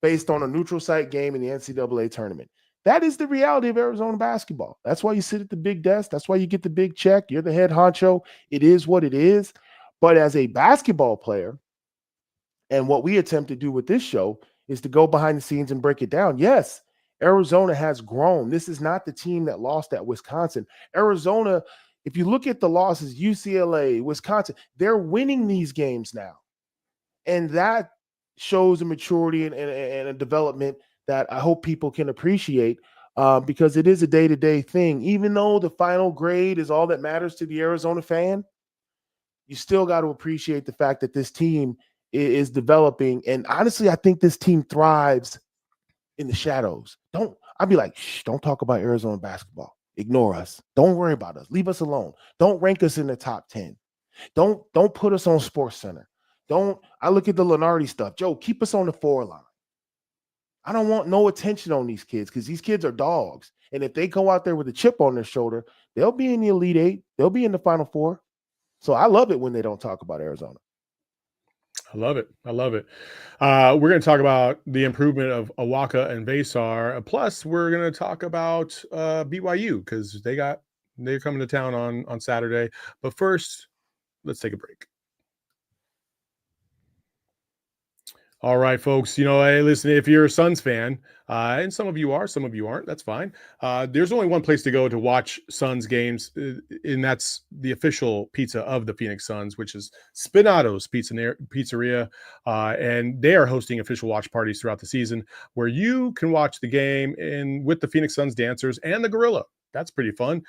based on a neutral site game in the NCAA tournament. That is the reality of Arizona basketball. That's why you sit at the big desk. That's why you get the big check. You're the head honcho. It is what it is. But as a basketball player, and what we attempt to do with this show is to go behind the scenes and break it down. Yes, Arizona has grown. This is not the team that lost at Wisconsin. Arizona, if you look at the losses, UCLA, Wisconsin, they're winning these games now. And that shows a maturity and a development that I hope people can appreciate, because it is a day-to-day thing. Even though the final grade is all that matters to the Arizona fan, you still got to appreciate the fact that this team is developing. And honestly, I think this team thrives in the shadows. I'd be like, shh, don't talk about Arizona basketball. Ignore us. Don't worry about us. Leave us alone. Don't rank us in the top 10. Don't put us on Sports Center. I look at the Lenardi stuff. Joe, keep us on the 4 line. I don't want no attention on these kids because these kids are dogs. And if they go out there with a chip on their shoulder, they'll be in the Elite 8. They'll be in the Final 4. So I love it when they don't talk about Arizona. I love it. I love it. We're going to talk about the improvement of Awaka and Vasar. Plus, we're going to talk about BYU because they're coming to town on Saturday. But first, let's take a break. All right, folks. Hey, listen, if you're a Suns fan, and some of you are, some of you aren't, that's fine. There's only one place to go to watch Suns games, and that's the official pizza of the Phoenix Suns, which is Spinato's Pizzeria. And they are hosting official watch parties throughout the season where you can watch the game with the Phoenix Suns dancers and the gorilla. That's pretty fun.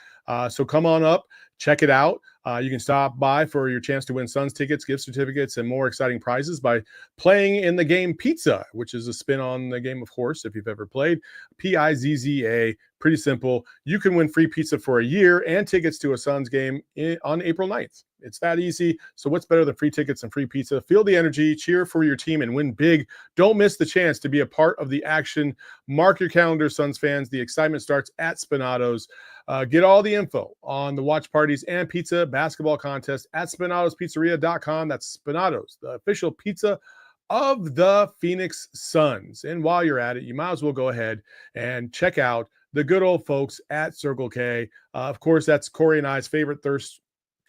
So come on up, check it out. You can stop by for your chance to win Suns tickets, gift certificates, and more exciting prizes by playing in the game Pizza, which is a spin on the game of horse if you've ever played. Pizza. Pretty simple. You can win free pizza for a year and tickets to a Suns game on April 9th. It's that easy. So what's better than free tickets and free pizza? Feel the energy, cheer for your team, and win big. Don't miss the chance to be a part of the action. Mark your calendar, Suns fans. The excitement starts at Spinato's. Get all the info on the watch parties and pizza basketball contest at SpinatosPizzeria.com. That's Spinato's, the official pizza of the Phoenix Suns. And while you're at it, you might as well go ahead and check out the good old folks at Circle K. Of course, that's Corey and I's favorite thirst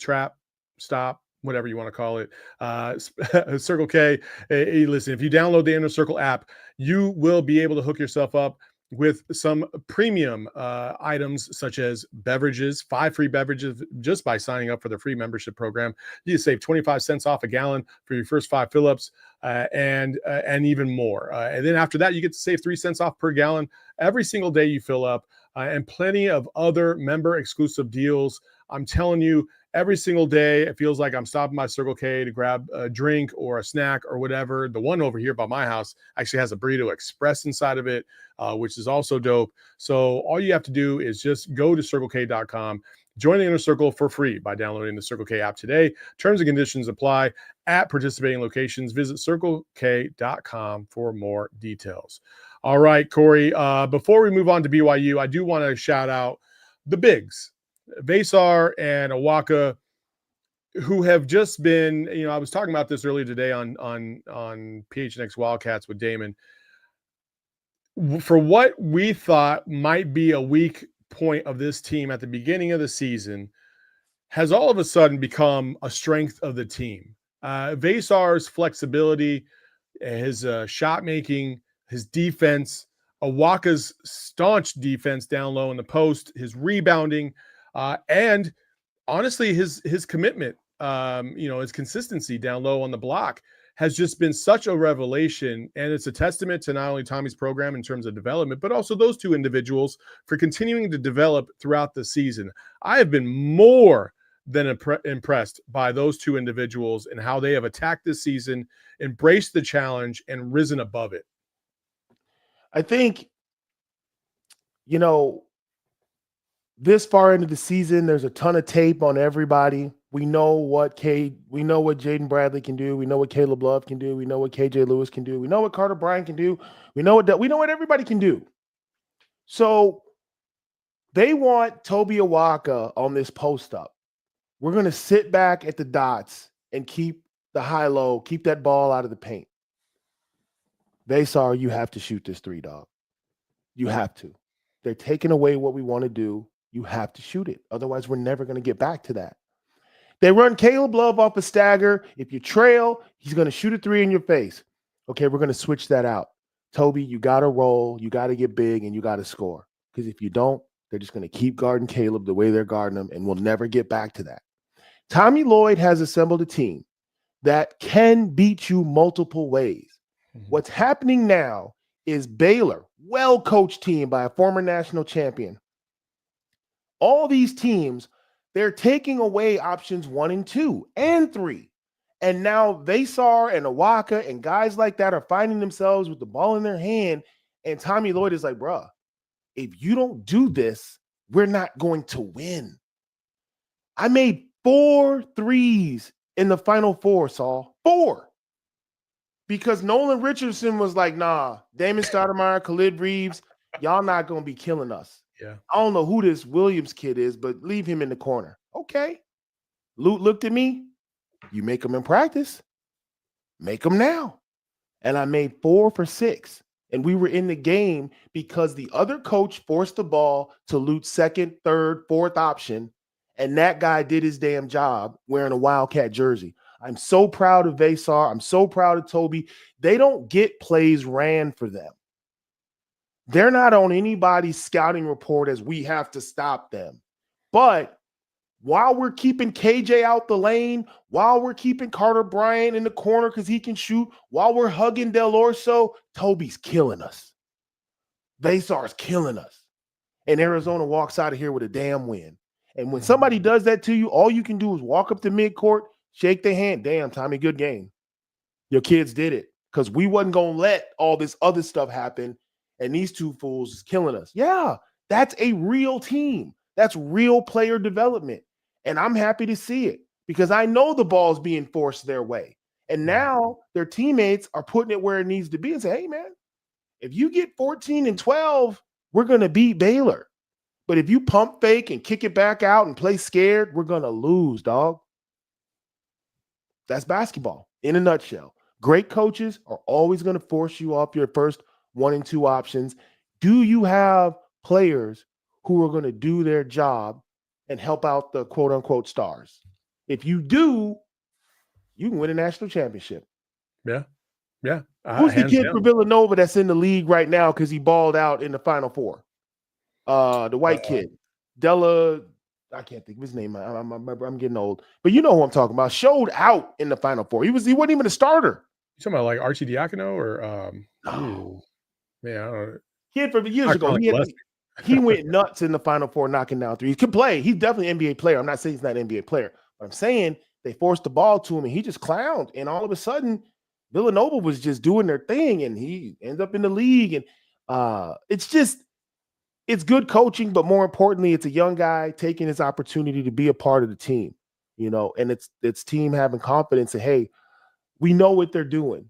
trap stop, whatever you want to call it. Circle K. Hey, listen, if you download the Inner Circle app, you will be able to hook yourself up with some premium items such as beverages, 5 free beverages just by signing up for the free membership program. You save 25 cents off a gallon for your first 5 fill-ups and even more. And then after that, you get to save 3 cents off per gallon every single day you fill up, and plenty of other member exclusive deals. I'm telling you, every single day, it feels like I'm stopping by Circle K to grab a drink or a snack or whatever. The one over here by my house actually has a Burrito Express inside of it, which is also dope. So all you have to do is just go to CircleK.com, join the Inner Circle for free by downloading the Circle K app today. Terms and conditions apply at participating locations. Visit CircleK.com for more details. All right, Corey. Before we move on to BYU, I do want to shout out the bigs, Vasar and Awaka, who have just been, I was talking about this earlier today on PHNX Wildcats with Damon. For what we thought might be a weak point of this team at the beginning of the season, has all of a sudden become a strength of the team. Vasar's flexibility, his shot making, his defense, Awaka's staunch defense down low in the post, his rebounding, and honestly, his commitment, his consistency down low on the block has just been such a revelation. And it's a testament to not only Tommy's program in terms of development, but also those two individuals for continuing to develop throughout the season. I have been more than impressed by those two individuals and how they have attacked this season, embraced the challenge, and risen above it. I think, this far into the season, there's a ton of tape on everybody. We know what Jaden Bradley can do. We know what Caleb Love can do. We know what KJ Lewis can do. We know what Carter Bryant can do. We know what everybody can do. So they want Toby Awaka on this post up. We're going to sit back at the dots and keep the high-low, keep that ball out of the paint. Vasar, you have to shoot this three, dog. You have to. They're taking away what we want to do. You have to shoot it. Otherwise, we're never going to get back to that. They run Caleb Love off a stagger. If you trail, he's going to shoot a three in your face. Okay, we're going to switch that out. Toby, you got to roll. You got to get big, and you got to score. Because if you don't, they're just going to keep guarding Caleb the way they're guarding him, and we'll never get back to that. Tommy Lloyd has assembled a team that can beat you multiple ways. Mm-hmm. What's happening now is Baylor, well-coached team by a former national champion. All these teams, they're taking away options 1 and 2 and 3. And now Vasar and Awaka and guys like that are finding themselves with the ball in their hand. And Tommy Lloyd is like, bruh, if you don't do this, we're not going to win. I made 4 threes in the Final Four, Saul. 4. Because Nolan Richardson was like, nah, Damon Stoudemire, Khalid Reeves, y'all not going to be killing us. Yeah. I don't know who this Williams kid is, but leave him in the corner. Okay. Lute looked at me. You make them in practice. Make them now. And I made 4 for 6. And we were in the game because the other coach forced the ball to Lute's second, third, fourth option. And that guy did his damn job wearing a Wildcat jersey. I'm so proud of Vasar. I'm so proud of Toby. They don't get plays ran for them. They're not on anybody's scouting report as we have to stop them. But while we're keeping KJ out the lane, while we're keeping Carter Bryant in the corner because he can shoot, while we're hugging Del Orso, Toby's killing us. Vasar's killing us. And Arizona walks out of here with a damn win. And when somebody does that to you, all you can do is walk up to midcourt, shake their hand. Damn, Tommy, good game. Your kids did it because we wasn't going to let all this other stuff happen, and these two fools is killing us. Yeah, that's a real team. That's real player development. And I'm happy to see it because I know the ball's being forced their way. And now their teammates are putting it where it needs to be and say, hey, man, if you get 14 and 12, we're going to beat Baylor. But if you pump fake and kick it back out and play scared, we're going to lose, dog. That's basketball in a nutshell. Great coaches are always going to force you off your first 1 and 2 options. Do you have players who are going to do their job and help out the quote-unquote stars? If you do, you can win a national championship. Yeah. Yeah. Who's the kid for Villanova that's in the league right now because he balled out in the Final Four? The white kid. Della, I can't think of his name. I'm getting old. But you know who I'm talking about. Showed out in the Final Four. He wasn't even a starter. You talking about like Archie Diacono or no. Man, I don't know. Kid from years ago. He went nuts in the Final Four, knocking down threes. He can play. He's definitely an NBA player. I'm not saying he's not an NBA player, but I'm saying they forced the ball to him and he just clowned. And all of a sudden, Villanova was just doing their thing and he ends up in the league. And it's good coaching, but more importantly, it's a young guy taking his opportunity to be a part of the team, and it's team having confidence and, hey, we know what they're doing.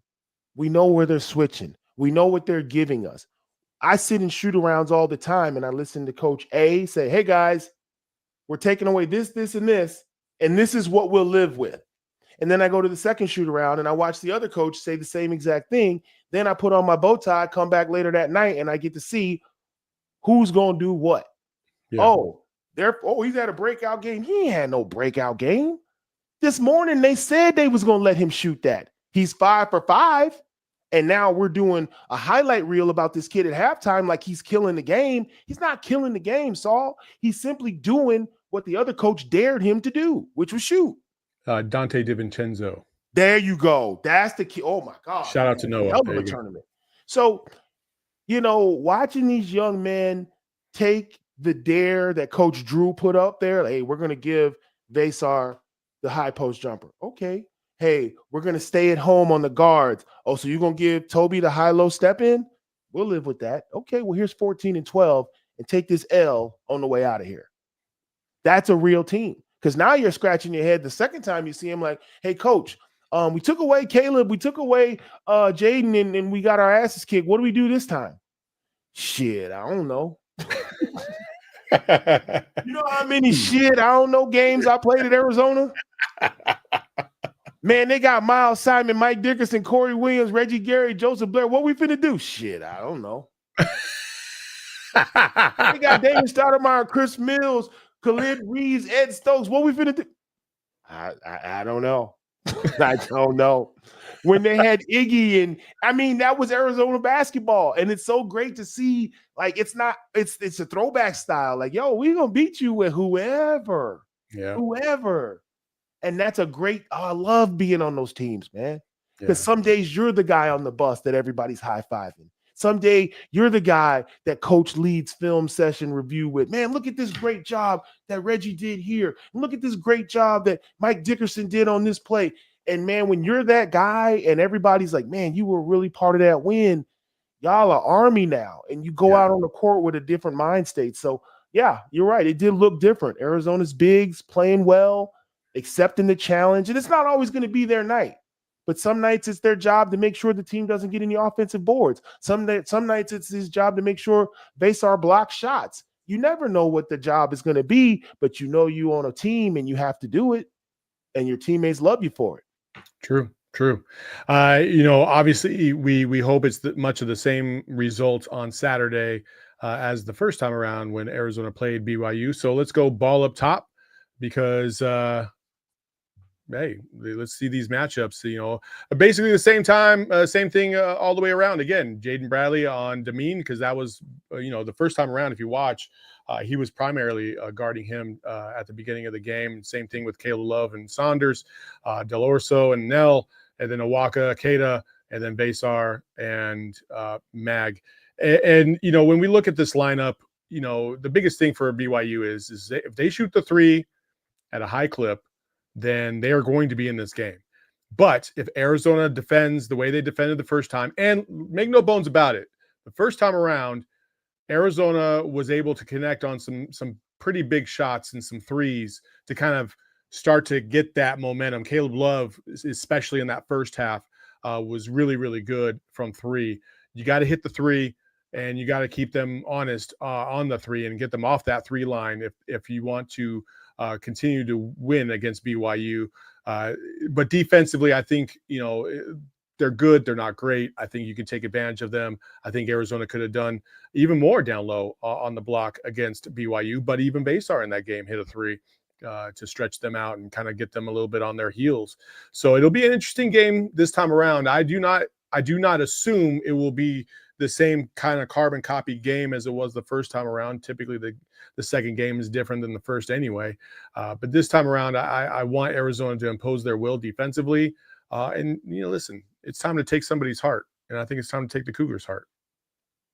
We know where they're switching. We know what they're giving us. I sit in shoot arounds all the time, and I listen to Coach A say, hey, guys, we're taking away this, this, and this is what we'll live with. And then I go to the second shoot around, and I watch the other coach say the same exact thing. Then I put on my bow tie, come back later that night, and I get to see who's going to do what. Yeah. He's had a breakout game. He ain't had no breakout game. This morning, they said they was going to let him shoot that. He's 5 for 5. And now we're doing a highlight reel about this kid at halftime like he's killing the game. He's not killing the game, Saul. He's simply doing what the other coach dared him to do, which was shoot. Dante DiVincenzo. There you go. That's the key. Oh, my God. Shout out to Noah. Hell of a tournament. So, watching these young men take the dare that Coach Drew put up there, hey, we're going to give Vassar the high post jumper. Okay. Hey, we're going to stay at home on the guards. Oh, so you're going to give Toby the high-low step in? We'll live with that. Okay, well, here's 14 and 12, and take this L on the way out of here. That's a real team. Because now you're scratching your head the second time you see him like, hey, coach, we took away Caleb, we took away Jaden, and we got our asses kicked. What do we do this time? Shit, I don't know. You know how many I don't know games I played at Arizona? Man, they got Miles Simon, Mike Dickerson, Corey Williams, Reggie Gary, Joseph Blair. What we finna do? Shit, I don't know. They got Damon Stoudemire, Chris Mills, Khalid Reeves, Ed Stokes. What we finna do? I don't know. I don't know. When they had Iggy that was Arizona basketball. And it's so great to see, like, it's a throwback style. Like, yo, we gonna beat you with whoever. Yeah. Whoever. And that's a great, I love being on those teams, man. Because some days you're the guy on the bus that everybody's high-fiving. Someday you're the guy that coach leads film session review with. Man, look at this great job that Reggie did here. Look at this great job that Mike Dickerson did on this play. And, man, when you're that guy and everybody's like, man, you were really part of that win, y'all are Army now. And you go out on the court with a different mind state. So, yeah, you're right. It did look different. Arizona's bigs playing well, accepting the challenge. And it's not always going to be their night. But some nights it's their job to make sure the team doesn't get any offensive boards. Some nights it's his job to make sure Vassar blocks shots. You never know what the job is going to be, but you on a team and you have to do it, and your teammates love you for it. True. Obviously we hope it's much of the same result on Saturday as the first time around when Arizona played BYU. So let's go ball up top because hey, let's see these matchups. Basically the same time, same thing all the way around. Again, Jaden Bradley on Demeen, because that was, the first time around. If you watch, he was primarily guarding him at the beginning of the game. Same thing with Caleb Love and Saunders, Del Orso and Nell, and then Awaka, Akeda, and then Vassar and Mag. And when we look at this lineup, the biggest thing for BYU is if they shoot the three at a high clip, then they are going to be in this game. But if Arizona defends the way they defended the first time, and make no bones about it, the first time around, Arizona was able to connect on some pretty big shots and some threes to kind of start to get that momentum. Caleb Love, especially in that first half, was really, really good from three. You got to hit the three, and you got to keep them honest on the three and get them off that three line if you want to continue to win against BYU. But defensively, I think, they're good. They're not great. I think you can take advantage of them. I think Arizona could have done even more down low on the block against BYU, but even Vassar in that game hit a three to stretch them out and kind of get them a little bit on their heels. So it'll be an interesting game this time around. I do not assume it will be the same kind of carbon copy game as it was the first time around. Typically the second game is different than the first anyway. But this time around, I want Arizona to impose their will defensively. And listen, it's time to take somebody's heart. And I think it's time to take the Cougars' heart.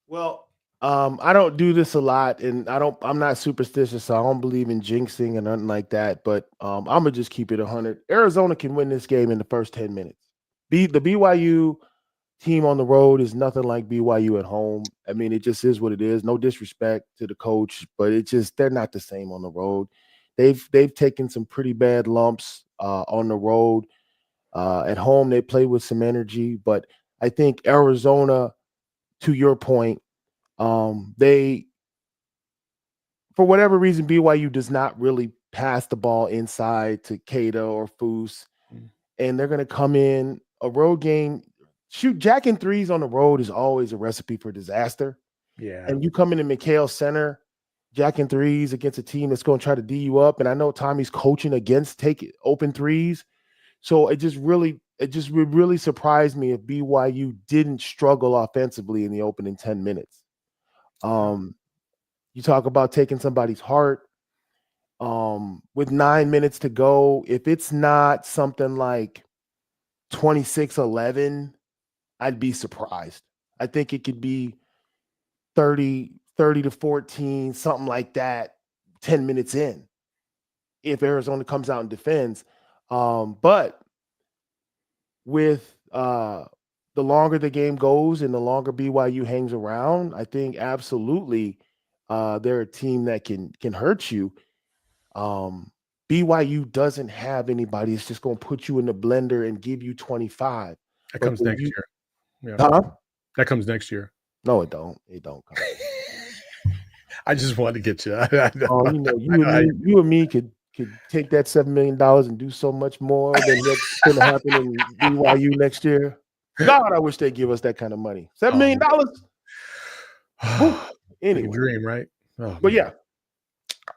Well, I don't do this a lot, and I'm not superstitious, so I don't believe in jinxing and nothing like that. But I'm gonna just keep it 100. Arizona can win this game in the first 10 minutes. The BYU team on the road is nothing like BYU at home. I mean, it just is what it is. No disrespect to the coach, but they're not the same on the road. They've taken some pretty bad lumps on the road. At home, they play with some energy, but I think Arizona, to your point, They, for whatever reason, BYU does not really pass the ball inside to Cato or Foose, and they're going to come in a road game. Shoot, jacking threes on the road is always a recipe for disaster. Yeah. And you come in McHale Center, jacking threes against a team that's going to try to D you up. And I know Tommy's coaching against take open threes. So it would really surprise me if BYU didn't struggle offensively in the opening 10 minutes. You talk about taking somebody's heart. With 9 minutes to go, if it's not something like 26-11, I'd be surprised. I think it could be 30-14, something like that, 10 minutes in, if Arizona comes out and defends. But with the longer the game goes and the longer BYU hangs around, I think absolutely they're a team that can hurt you. BYU doesn't have anybody that's just going to put you in the blender and give you 25. That comes next year. Yeah. Huh? That comes next year. No, it don't. It don't come. I just wanted to get you. You and me could take that $7 million and do so much more than what's going to happen in BYU next year. God, I wish they'd give us that kind of money. $7 million. Anyway, dream, right? But yeah,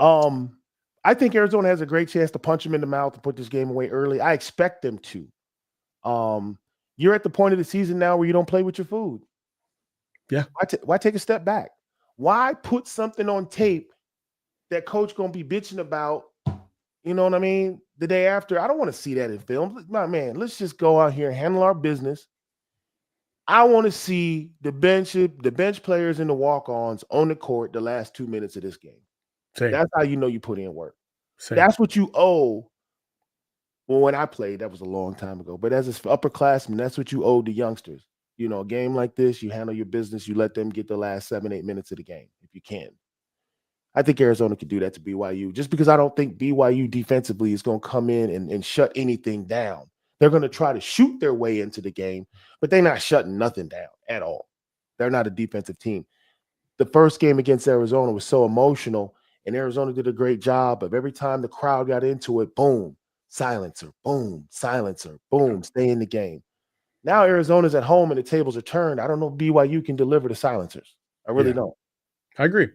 I think Arizona has a great chance to punch them in the mouth and put this game away early. I expect them to. You're at the point of the season now where you don't play with your food. Yeah. Why take a step back? Why put something on tape that coach going to be bitching about, you know what I mean, the day after? I don't want to see that in film. My man, let's just go out here and handle our business. I want to see the bench players and the walk-ons on the court the last 2 minutes of this game. Same. That's how you know you put in work. Same. That's what you owe. Well, when I played, that was a long time ago. But as an upperclassman, that's what you owe the youngsters. You know, a game like this, you handle your business. You let them get the last 7-8 minutes of the game if you can. I think Arizona could do that to BYU, just because I don't think BYU defensively is going to come in and shut anything down. They're going to try to shoot their way into the game, but they're not shutting nothing down at all. They're not a defensive team. The first game against Arizona was so emotional, and Arizona did a great job of every time the crowd got into it, boom, silencer, boom, stay in the game. Now Arizona's at home and the tables are turned. I don't know if BYU can deliver the silencers. I really don't. I agree.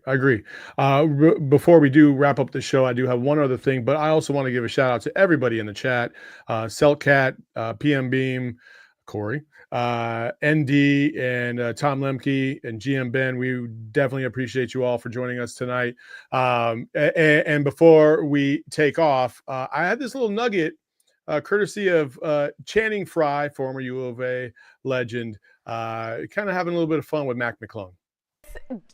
Before we do wrap up the show, I do have one other thing, but I also want to give a shout out to everybody in the chat. Seltcat, PM Beam, Corey, ND, and Tom Lemke, and GM Ben. We definitely appreciate you all for joining us tonight. And before we take off, I had this little nugget, courtesy of Channing Frye, former U of A legend, kind of having a little bit of fun with Mac McClung.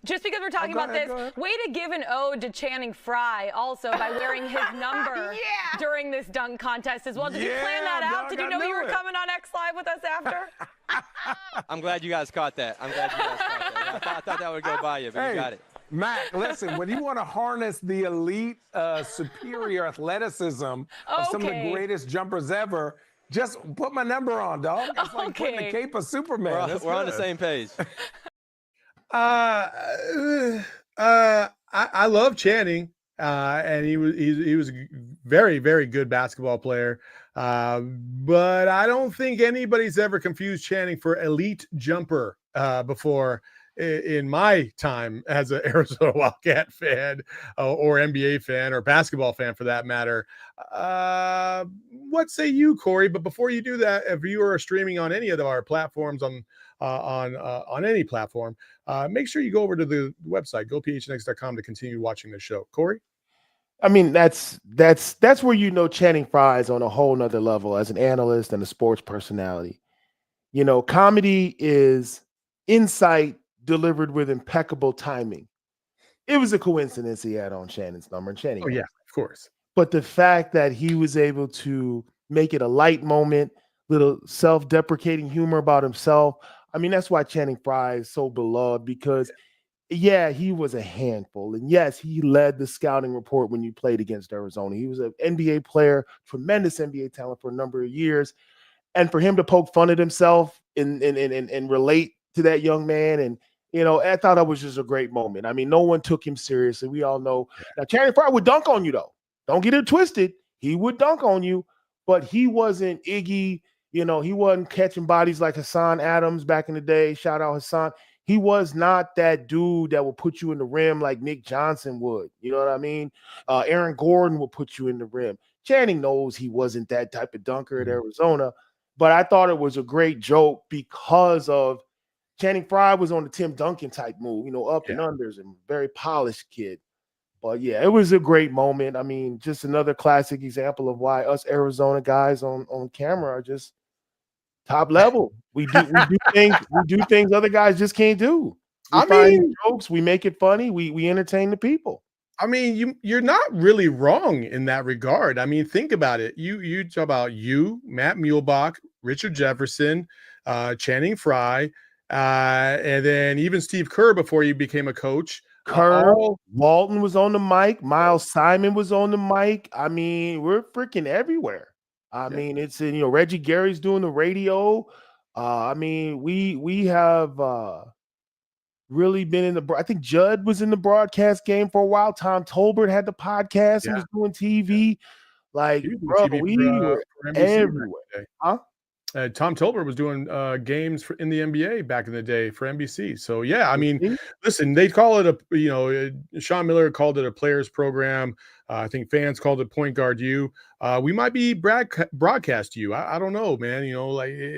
Just because we're talking about this, way to give an ode to Channing Frye also by wearing his number during this dunk contest as well. Did you plan that out? Did you know you were coming on X Live with us after? I'm glad you guys caught that. I thought that would go by you, but you got it. Mac, listen, when you want to harness the elite, superior athleticism of some of the greatest jumpers ever, just put my number on, dog. It's like putting the cape of Superman. We're on the same page. I love Channing, and he was a very, very good basketball player. But I don't think anybody's ever confused Channing for elite jumper before in my time as an Arizona Wildcat fan or NBA fan or basketball fan for that matter. What say you, Corey? But before you do that, if you are streaming on any of our platforms on any platform, make sure you go over to the website, gophnx.com, to continue watching the show. Corey? I mean, that's where you know Channing Frye is on a whole nother level as an analyst and a sports personality. You know, comedy is insight delivered with impeccable timing. It was a coincidence he had on Shannon's number. And Channing, oh yeah, of course. But the fact that he was able to make it a light moment, little self-deprecating humor about himself. I mean, that's why Channing Frye is so beloved, because, yeah, he was a handful. And, yes, he led the scouting report when you played against Arizona. He was an NBA player, tremendous NBA talent for a number of years. And for him to poke fun at himself and relate to that young man and I thought that was just a great moment. I mean, no one took him seriously. We all know. Now, Channing Frye would dunk on you, though. Don't get it twisted. He would dunk on you, but he wasn't Iggy. He wasn't catching bodies like Hassan Adams back in the day. Shout out Hassan. He was not that dude that would put you in the rim like Nick Johnson would. You know what I mean? Aaron Gordon would put you in the rim. Channing knows he wasn't that type of dunker at Arizona, but I thought it was a great joke because of Channing Frye was on the Tim Duncan type move, up and unders, and very polished kid. But yeah, it was a great moment. I mean, just another classic example of why us Arizona guys on camera are just top level. We do things other guys just can't do. We find jokes, we make it funny, we entertain the people. I mean, you're not really wrong in that regard. I mean, think about it. You talk about Matt Muehlbach, Richard Jefferson, Channing Frye, and then even Steve Kerr before you became a coach. Walton was on the mic. Miles Simon was on the mic. I mean, we're freaking everywhere. I mean, it's Reggie Gary's doing the radio. I mean, we have really been in I think Judd was in the broadcast game for a while. Tom Tolbert had the podcast and was doing TV. Like, bro, we were everywhere. Huh? Tom Tolbert was doing games in the NBA back in the day for NBC. So yeah, I mean, listen, they call it Sean Miller called it a players program. I think fans called it Point Guard U. We might be broadcast U. I don't know, man.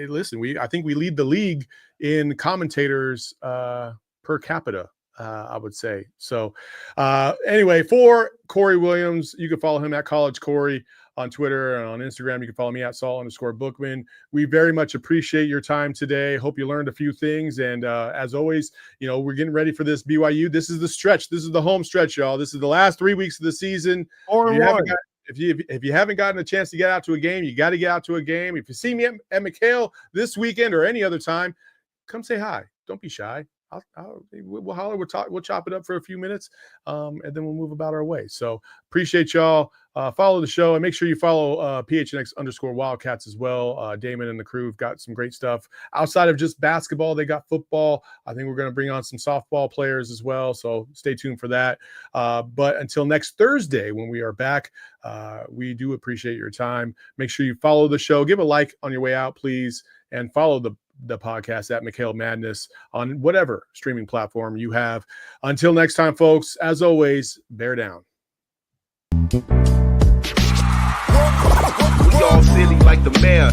Listen, I think we lead the league in commentators per capita. I would say. So anyway, for Corey Williams, you can follow him at College Corey on Twitter and on Instagram. You can follow me at Saul_Bookman. We very much appreciate your time today. Hope you learned a few things. And as always, we're getting ready for this BYU. This is the stretch. This is the home stretch, y'all. This is the last 3 weeks of the season. If you haven't gotten a chance to get out to a game, you got to get out to a game. If you see me at McHale this weekend or any other time, come say hi. Don't be shy. We'll holler. We'll chop it up for a few minutes, and then we'll move about our way. So appreciate y'all. Follow the show and make sure you follow PHNX_Wildcats as well. Damon and the crew have got some great stuff outside of just basketball. They got football. I think we're going to bring on some softball players as well. So stay tuned for that. But until next Thursday, when we are back, we do appreciate your time. Make sure you follow the show. Give a like on your way out, please, and follow the podcast at McHale Madness on whatever streaming platform you have. Until next time, folks, as always, bear down. We all silly like the mayor.